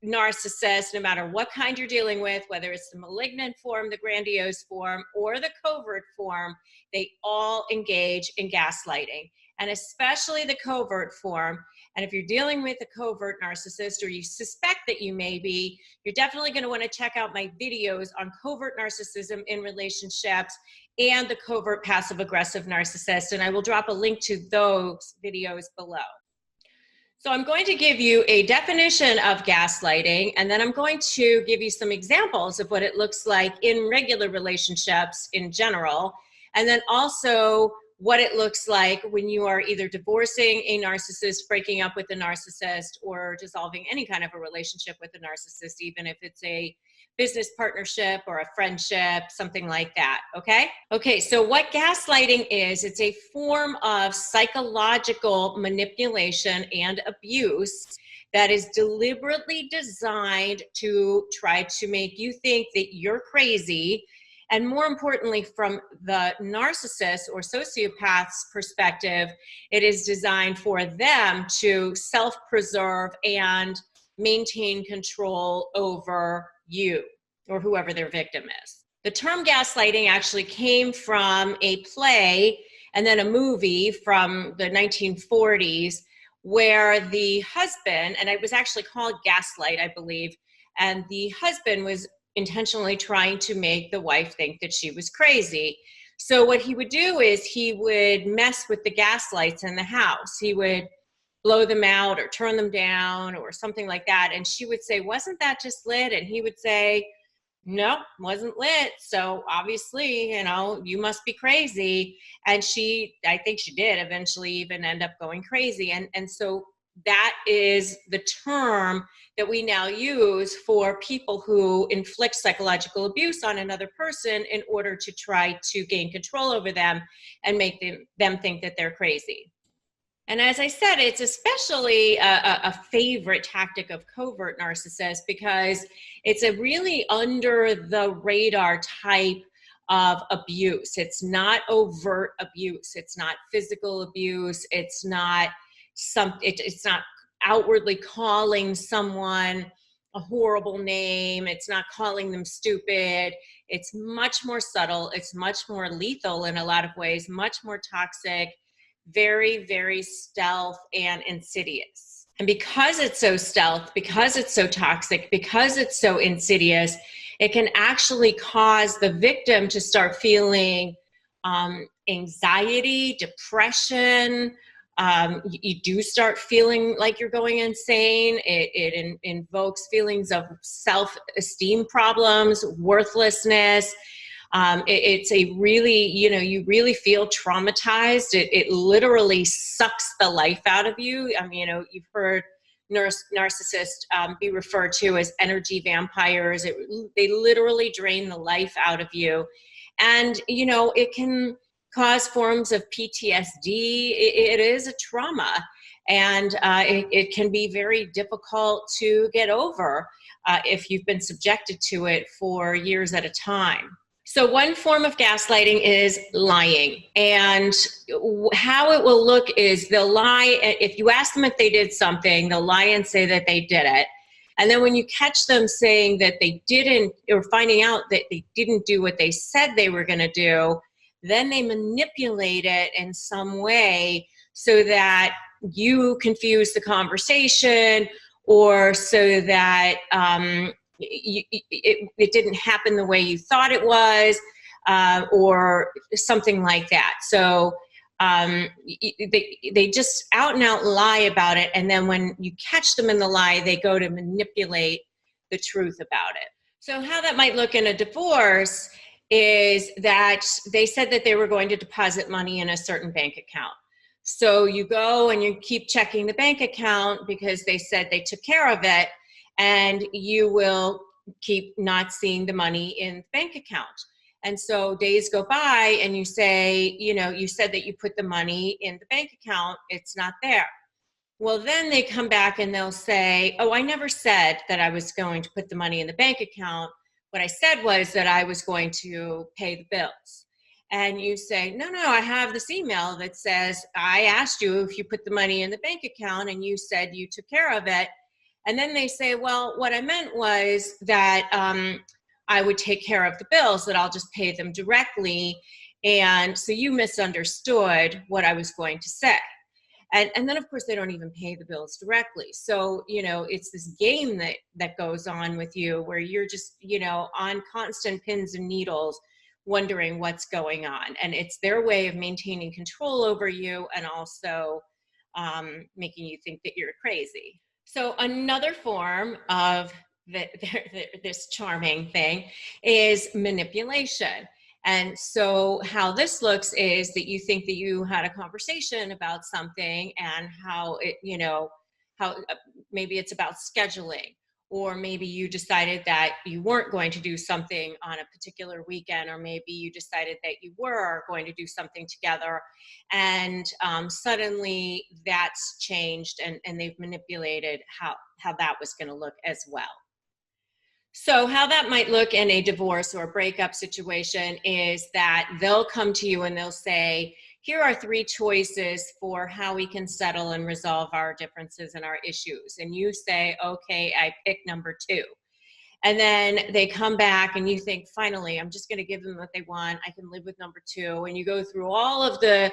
narcissist, no matter what kind you're dealing with, whether it's the malignant form, the grandiose form, or the covert form, they all engage in gaslighting, and especially the covert form. And if you're dealing with a covert narcissist, or you suspect that you may be, you're definitely going to want to check out my videos on covert narcissism in relationships and the covert passive aggressive narcissist. And I will drop a link to those videos below. So I'm going to give you a definition of gaslighting, and then I'm going to give you some examples of what it looks like in regular relationships in general, and then also what it looks like when you are either divorcing a narcissist, breaking up with a narcissist, or dissolving any kind of a relationship with a narcissist, even if it's a business partnership or a friendship, something like that, okay? Okay, so what gaslighting is, it's a form of psychological manipulation and abuse that is deliberately designed to try to make you think that you're crazy. And more importantly, from the narcissist or sociopath's perspective, it is designed for them to self-preserve and maintain control over you or whoever their victim is. The term gaslighting actually came from a play and then a movie from the 1940s, where the husband, and it was actually called Gaslight, I believe, and the husband was intentionally trying to make the wife think that she was crazy. So what he would do is he would mess with the gas lights in the house. He would blow them out or turn them down or something like that. And she would say, wasn't that just lit? And he would say, no, wasn't lit. So obviously, you must be crazy. And I think she did eventually even end up going crazy. And so that is the term that we now use for people who inflict psychological abuse on another person in order to try to gain control over them and make them think that they're crazy. And as I said, it's especially a favorite tactic of covert narcissists, because it's a really under the radar type of abuse. It's not overt abuse. It's not physical abuse. It's not it's not outwardly calling someone a horrible name. It's not calling them stupid. It's much more subtle. It's much more lethal in a lot of ways, much more toxic, very, very stealth and insidious. And because it's so stealth, because it's so toxic, because it's so insidious, it can actually cause the victim to start feeling anxiety, depression. You do start feeling like you're going insane. It invokes feelings of self-esteem problems, worthlessness. It's a really, you really feel traumatized. It literally sucks the life out of you. I mean, you've heard narcissists be referred to as energy vampires. They literally drain the life out of you. And, it can cause forms of PTSD. It is a trauma. And it can be very difficult to get over if you've been subjected to it for years at a time. So one form of gaslighting is lying. And how it will look is they'll lie. If you ask them if they did something, they'll lie and say that they did it. And then when you catch them saying that they didn't, or finding out that they didn't do what they said they were going to do, then they manipulate it in some way so that you confuse the conversation, or so that it didn't happen the way you thought it was, or something like that. So they just out and out lie about it. And then when you catch them in the lie, they go to manipulate the truth about it. So how that might look in a divorce is that they said that they were going to deposit money in a certain bank account. So you go and you keep checking the bank account because they said they took care of it, and you will keep not seeing the money in the bank account. And so days go by and you say, you said that you put the money in the bank account, it's not there. Well, then they come back and they'll say, oh, I never said that I was going to put the money in the bank account. What I said was that I was going to pay the bills. And you say, no, I have this email that says, I asked you if you put the money in the bank account and you said you took care of it. And then they say, well, what I meant was that I would take care of the bills, that I'll just pay them directly. And so you misunderstood what I was going to say. And then, of course, they don't even pay the bills directly. So, it's this game that goes on with you where you're just, on constant pins and needles, wondering what's going on. And it's their way of maintaining control over you, and also making you think that you're crazy. So another form of this charming thing is manipulation. And so how this looks is that you think that you had a conversation about something, and how it, how maybe it's about scheduling, or maybe you decided that you weren't going to do something on a particular weekend, or maybe you decided that you were going to do something together, and suddenly that's changed, and they've manipulated how that was going to look as well. So how that might look in a divorce or a breakup situation is that they'll come to you and they'll say, here are 3 choices for how we can settle and resolve our differences and our issues. And you say, okay, I pick number 2. And then they come back and you think, finally, I'm just going to give them what they want. I can live with number 2. And you go through all of the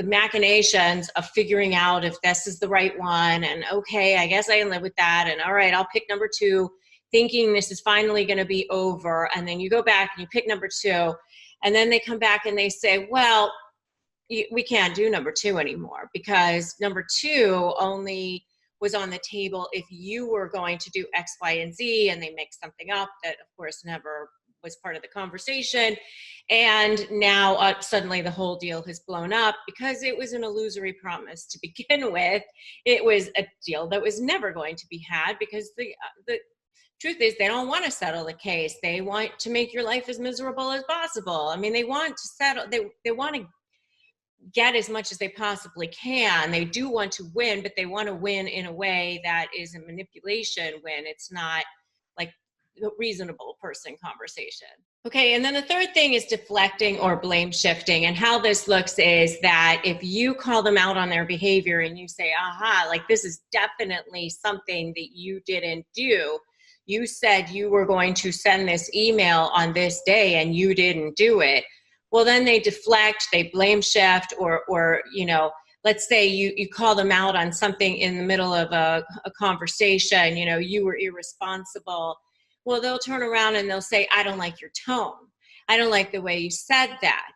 machinations of figuring out if this is the right one. And okay, I guess I can live with that. And all right, I'll pick number 2, thinking this is finally going to be over. And then you go back and you pick number 2. And then they come back and they say, well, we can't do number 2 anymore, because number 2 only was on the table if you were going to do X, Y, and Z, and they make something up that, of course, never was part of the conversation. And now suddenly the whole deal has blown up because it was an illusory promise to begin with. It was a deal that was never going to be had, because the truth is they don't want to settle the case. They want to make your life as miserable as possible. I mean, they want to settle, they want to get as much as they possibly can. They do want to win, but they want to win in a way that is a manipulation win. It's not like a reasonable person conversation. Okay, and then the third thing is deflecting or blame shifting. And how this looks is that if you call them out on their behavior and you say, aha, like this is definitely something that you didn't do. You said you were going to send this email on this day and you didn't do it. Well, then they deflect, they blame shift, or let's say you call them out on something in the middle of a conversation, you were irresponsible. Well, they'll turn around and they'll say, I don't like your tone. I don't like the way you said that.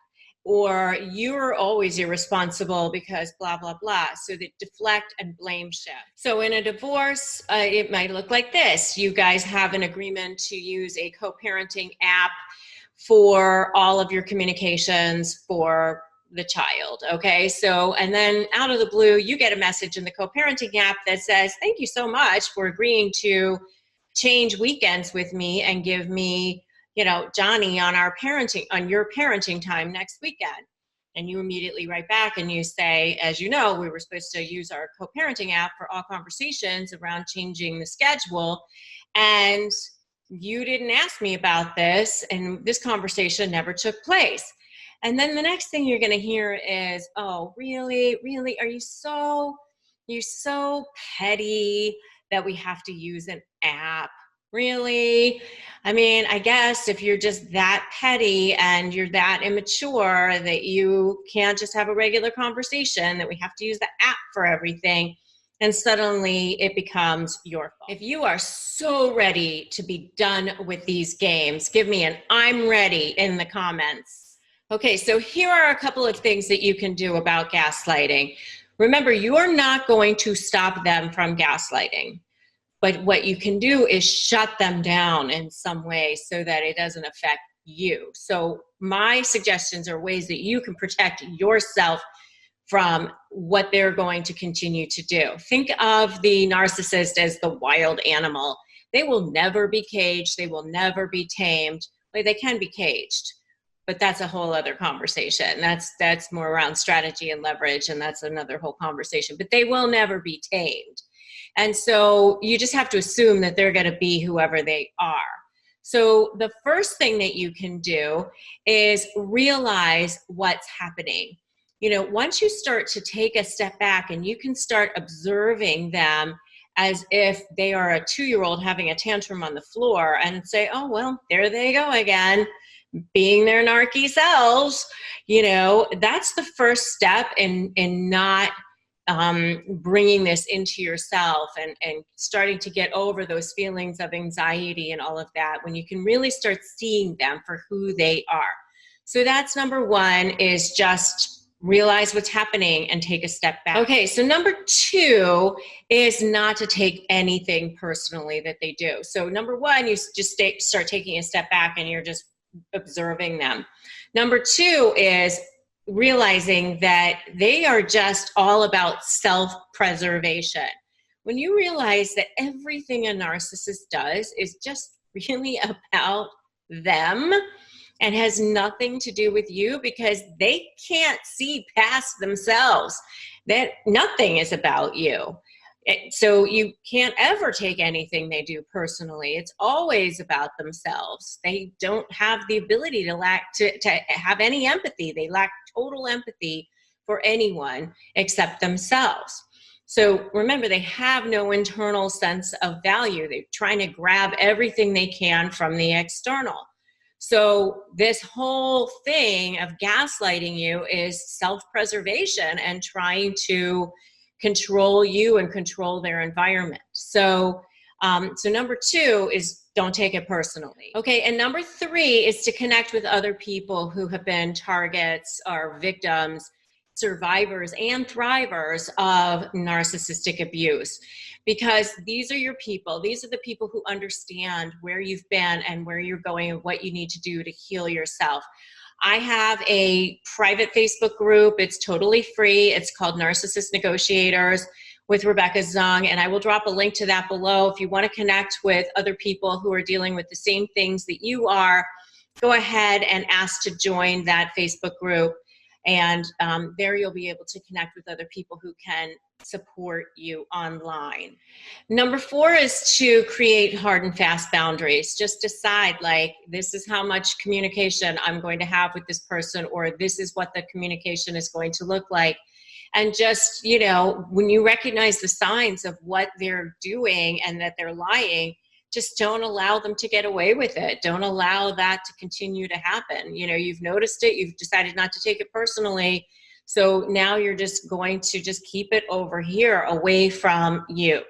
or you're always irresponsible because blah, blah, blah. So they deflect and blame shift. So in a divorce, it might look like this. You guys have an agreement to use a co-parenting app for all of your communications for the child, okay? So, and then out of the blue, you get a message in the co-parenting app that says, thank you so much for agreeing to change weekends with me and give me, you know, Johnny on your parenting time next weekend. And you immediately write back and you say, as you know, we were supposed to use our co-parenting app for all conversations around changing the schedule. And you didn't ask me about this, and this conversation never took place. And then the next thing you're going to hear is, oh, really? Really? You're so petty that we have to use an app? Really? I mean, I guess if you're just that petty and you're that immature that you can't just have a regular conversation, that we have to use the app for everything, and suddenly it becomes your fault. If you are so ready to be done with these games, give me an I'm ready in the comments. Okay, so here are a couple of things that you can do about gaslighting. Remember, you are not going to stop them from gaslighting, but what you can do is shut them down in some way so that it doesn't affect you. So my suggestions are ways that you can protect yourself from what they're going to continue to do. Think of the narcissist as the wild animal. They will never be caged. They will never be tamed. Well, they can be caged, but that's a whole other conversation. That's more around strategy and leverage, and that's another whole conversation, but they will never be tamed. And so you just have to assume that they're going to be whoever they are. So the first thing that you can do is realize what's happening. You know, once you start to take a step back and you can start observing them as if they are a 2-year-old having a tantrum on the floor and say, oh, well, there they go again, being their narky selves, you know, that's the first step in not bringing this into yourself and starting to get over those feelings of anxiety and all of that, when you can really start seeing them for who they are. So that's number one, is just realize what's happening and take a step back. Okay, so number two is not to take anything personally that they do. So number one, you just start taking a step back and you're just observing them. Number two is realizing that they are just all about self-preservation. When you realize that everything a narcissist does is just really about them and has nothing to do with you, because they can't see past themselves, that nothing is about you. So you can't ever take anything they do personally. It's always about themselves. They don't have the ability to have any empathy. They lack total empathy for anyone except themselves. So remember, they have no internal sense of value. They're trying to grab everything they can from the external. So this whole thing of gaslighting you is self-preservation and trying to control you and control their environment. So, so number two is don't take it personally. Okay, and number three is to connect with other people who have been targets or victims, survivors and thrivers of narcissistic abuse, because these are your people. These are the people who understand where you've been and where you're going and what you need to do to heal yourself. I have a private Facebook group. It's totally free. It's called Narcissist Negotiators with Rebecca Zung, and I will drop a link to that below. If you want to connect with other people who are dealing with the same things that you are, go ahead and ask to join that Facebook group. And there you'll be able to connect with other people who can support you online. Number four is to create hard and fast boundaries. Just decide, like, this is how much communication I'm going to have with this person, or this is what the communication is going to look like. And just, you know, when you recognize the signs of what they're doing and that they're lying, just don't allow them to get away with it. Don't allow that to continue to happen. You know, you've noticed it, you've decided not to take it personally. So now you're just going to just keep it over here away from you.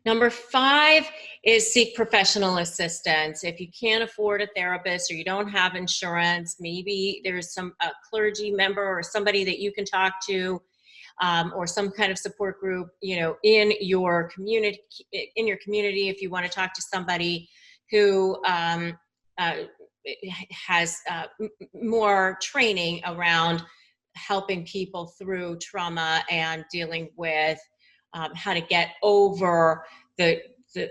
Number 5 is seek professional assistance. If you can't afford a therapist or you don't have insurance, maybe there's a clergy member or somebody that you can talk to, or some kind of support group, in your community. If you want to talk to somebody who has more training around helping people through trauma and dealing with how to get over the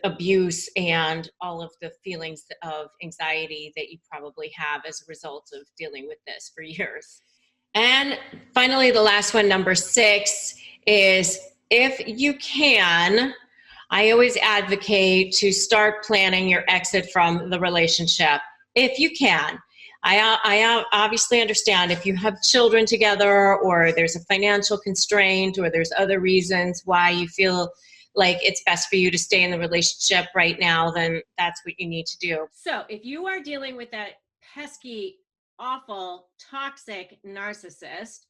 abuse and all of the feelings of anxiety that you probably have as a result of dealing with this for years. And finally, the last one, number 6, is if you can, I always advocate to start planning your exit from the relationship. If you can. I obviously understand if you have children together, or there's a financial constraint, or there's other reasons why you feel like it's best for you to stay in the relationship right now, then that's what you need to do. So if you are dealing with that pesky, awful, toxic narcissist,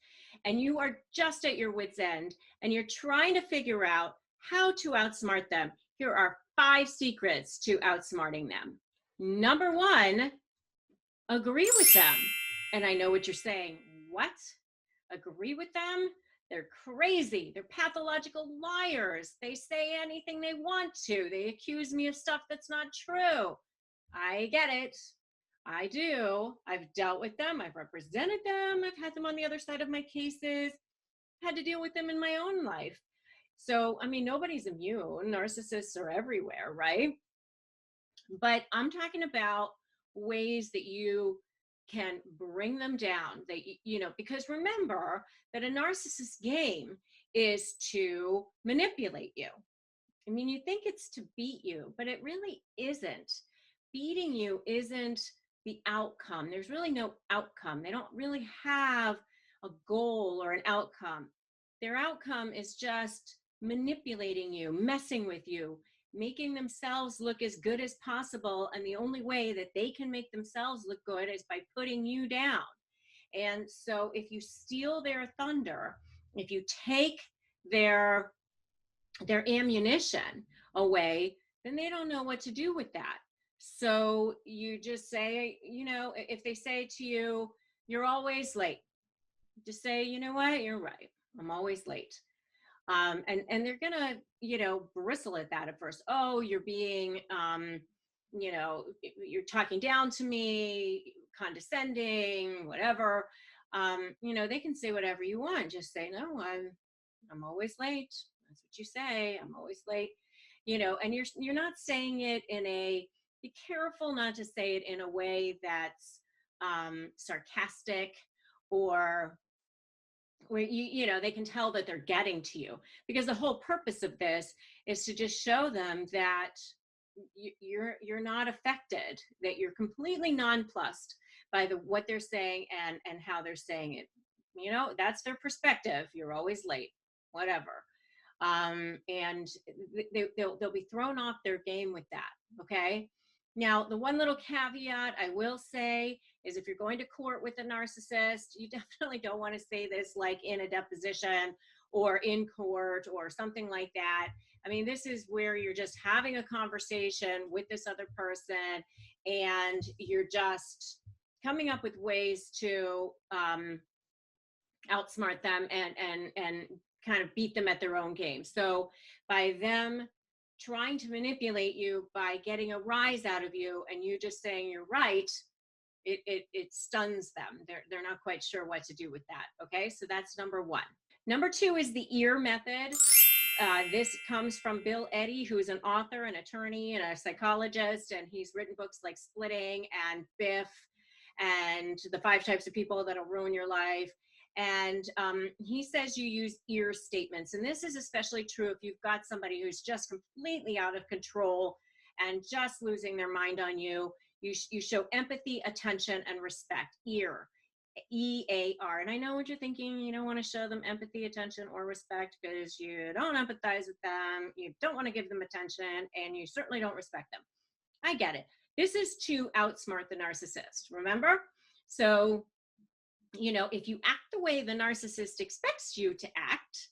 and you are just at your wit's end, and you're trying to figure out how to outsmart them, here are 5 secrets to outsmarting them. Number 1, agree with them. And I know what you're saying. What? Agree with them? They're crazy. They're pathological liars. They say anything they want to. They accuse me of stuff that's not true. I get it. I do. I've dealt with them. I've represented them. I've had them on the other side of my cases. I've had to deal with them in my own life. So, I mean, nobody's immune. Narcissists are everywhere, right? But I'm talking about ways that you can bring them down, that because remember that a narcissist game is to manipulate you. I mean, you think it's to beat you, but it really isn't. Beating you isn't the outcome. There's really no outcome. They don't really have a goal or an outcome. Their outcome is just manipulating you, messing with you, making themselves look as good as possible. And the only way that they can make themselves look good is by putting you down. And so if you steal their thunder, if you take their ammunition away, then they don't know what to do with that. So you just say, if they say to you, you're always late, just say, you know what, you're right. I'm always late. And they're gonna, bristle at that at first. Oh, you're being, you're talking down to me, condescending, whatever. They can say whatever you want. Just say, no, I'm always late. That's what you say. I'm always late. And you're not saying it be careful not to say it in a way that's sarcastic, or where they can tell that they're getting to you, because the whole purpose of this is to just show them that you're not affected, that you're completely nonplussed by what they're saying and how they're saying it. That's their perspective. You're always late, whatever. And they'll be thrown off their game with that. Okay. Now, the one little caveat I will say is, if you're going to court with a narcissist, you definitely don't want to say this like in a deposition or in court or something like that. I mean, this is where you're just having a conversation with this other person, and you're just coming up with ways to outsmart them and kind of beat them at their own game. So by them trying to manipulate you by getting a rise out of you, and you just saying you're right, it stuns them. They're not quite sure what to do with that. Okay, so that's number 1. Number 2 is the ear method. This comes from Bill Eddy, who's an author, an attorney, and a psychologist, and he's written books like Splitting and Biff and The 5 Types of People That'll Ruin Your Life. And he says you use ear statements. And this is especially true if you've got somebody who's just completely out of control and just losing their mind on you. You show empathy, attention, and respect. Ear, EAR. And I know what you're thinking. You don't want to show them empathy, attention, or respect because you don't empathize with them. You don't want to give them attention, and you certainly don't respect them. I get it. This is to outsmart the narcissist, remember? So if you act the way the narcissist expects you to act,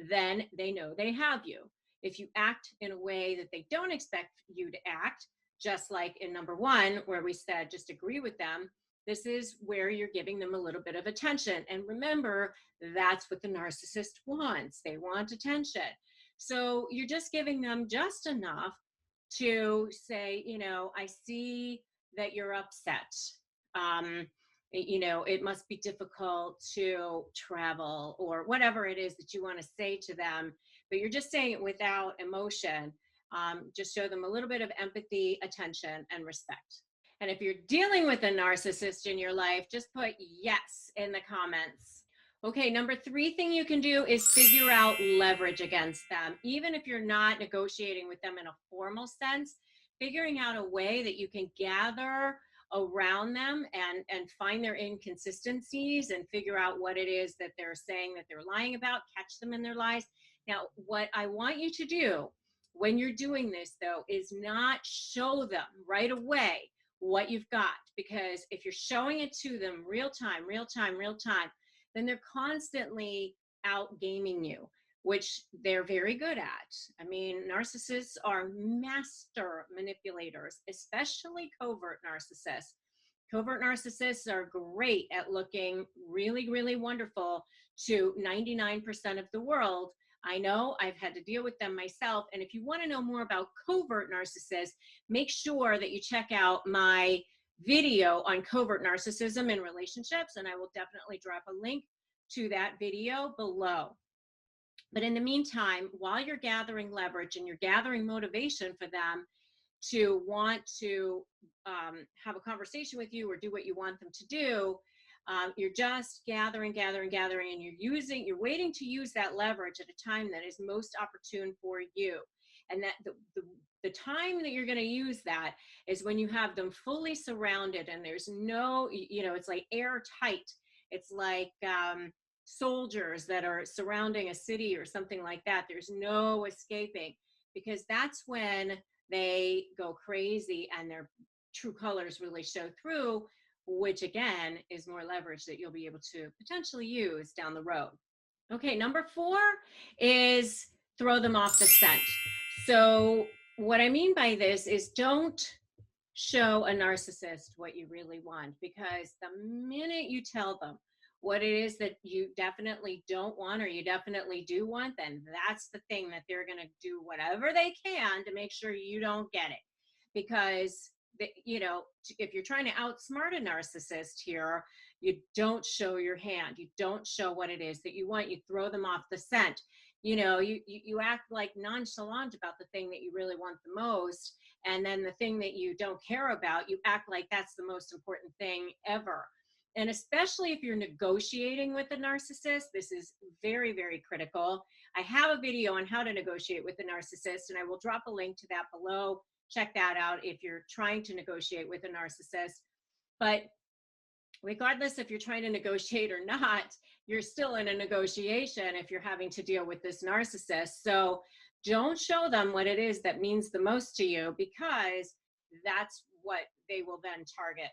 then they know they have you. if you act in a way that they don't expect you to act, just like in number one, where we said just agree with them, this is where you're giving them a little bit of attention. And remember, that's what the narcissist wants. They want attention. So you're just giving them just enough to say, I see that you're upset. Um, it must be difficult to travel, or whatever it is that you want to say to them, but you're just saying it without emotion. Just show them a little bit of empathy, attention, and respect. And if you're dealing with a narcissist in your life, just put yes in the comments. Okay, number 3 thing you can do is figure out leverage against them. Even if you're not negotiating with them in a formal sense, figuring out a way that you can gather around them and find their inconsistencies and figure out what it is that they're saying that they're lying about, catch them in their lies. Now, what I want you to do when you're doing this, though, is not show them right away what you've got, because if you're showing it to them real time, then they're constantly out gaming you, which they're very good at. I mean, narcissists are master manipulators, especially covert narcissists. Covert narcissists are great at looking really, really wonderful to 99% of the world. I know, I've had to deal with them myself. And if you want to know more about covert narcissists, make sure that you check out my video on covert narcissism in relationships, and I will definitely drop a link to that video below. But in the meantime, while you're gathering leverage and you're gathering motivation for them to want to have a conversation with you or do what you want them to do, you're just gathering, and you're waiting to use that leverage at a time that is most opportune for you. And that the time that you're going to use that is when you have them fully surrounded and there's no, it's like airtight. It's like soldiers that are surrounding a city or something like that. There's no escaping, because that's when they go crazy and their true colors really show through, which again is more leverage that you'll be able to potentially use down the road. Okay, number 4 is throw them off the scent. So what I mean by this is don't show a narcissist what you really want, because the minute you tell them what it is that you definitely don't want or you definitely do want, then that's the thing that they're going to do whatever they can to make sure you don't get it. Because if you're trying to outsmart a narcissist here, you don't show your hand. You don't show what it is that you want. You throw them off the scent. You act like nonchalant about the thing that you really want the most, and then the thing that you don't care about, you act like that's the most important thing ever. And especially if you're negotiating with a narcissist, this is very, very critical. I have a video on how to negotiate with a narcissist, and I will drop a link to that below. Check that out if you're trying to negotiate with a narcissist. But regardless if you're trying to negotiate or not, you're still in a negotiation if you're having to deal with this narcissist. So don't show them what it is that means the most to you, because that's what they will then target.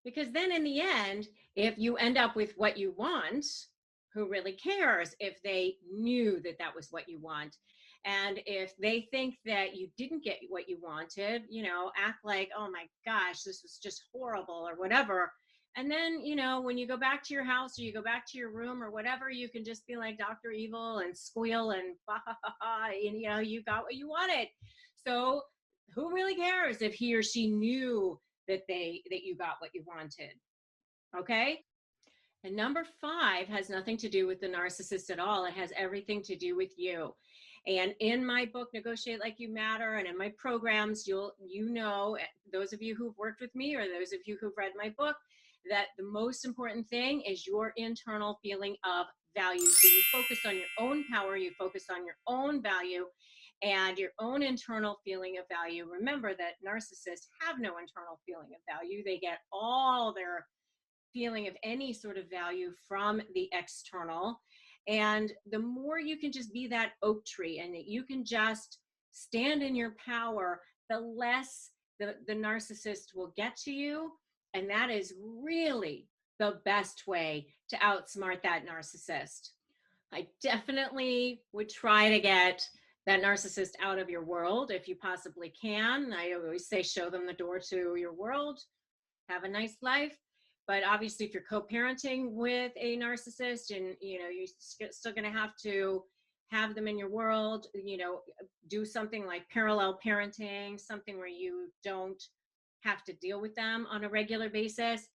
Because then in the end, if you end up with what you want, who really cares if they knew that that was what you want? And if they think that you didn't get what you wanted, act like, oh my gosh, this was just horrible or whatever. And then, when you go back to your house or you go back to your room or whatever, you can just be like Dr. Evil and squeal and bah, ha, ha, ha, and you got what you wanted. So who really cares if he or she knew that you got what you wanted? Okay. And number 5 has nothing to do with the narcissist at all. It has everything to do with you. And in my book, Negotiate Like You Matter, and in my programs, those of you who've worked with me or those of you who've read my book, that the most important thing is your internal feeling of value. So you focus on your own power, you focus on your own value and your own internal feeling of value. Remember that narcissists have no internal feeling of value. They get all their feeling of any sort of value from the external. And the more you can just be that oak tree and that you can just stand in your power, the less the narcissist will get to you. And that is really the best way to outsmart that narcissist. I definitely would try to get that narcissist out of your world if you possibly can. I always say show them the door to your world, have a nice life. But obviously if you're co-parenting with a narcissist, and you're still going to have to have them in your world, do something like parallel parenting, something where you don't have to deal with them on a regular basis.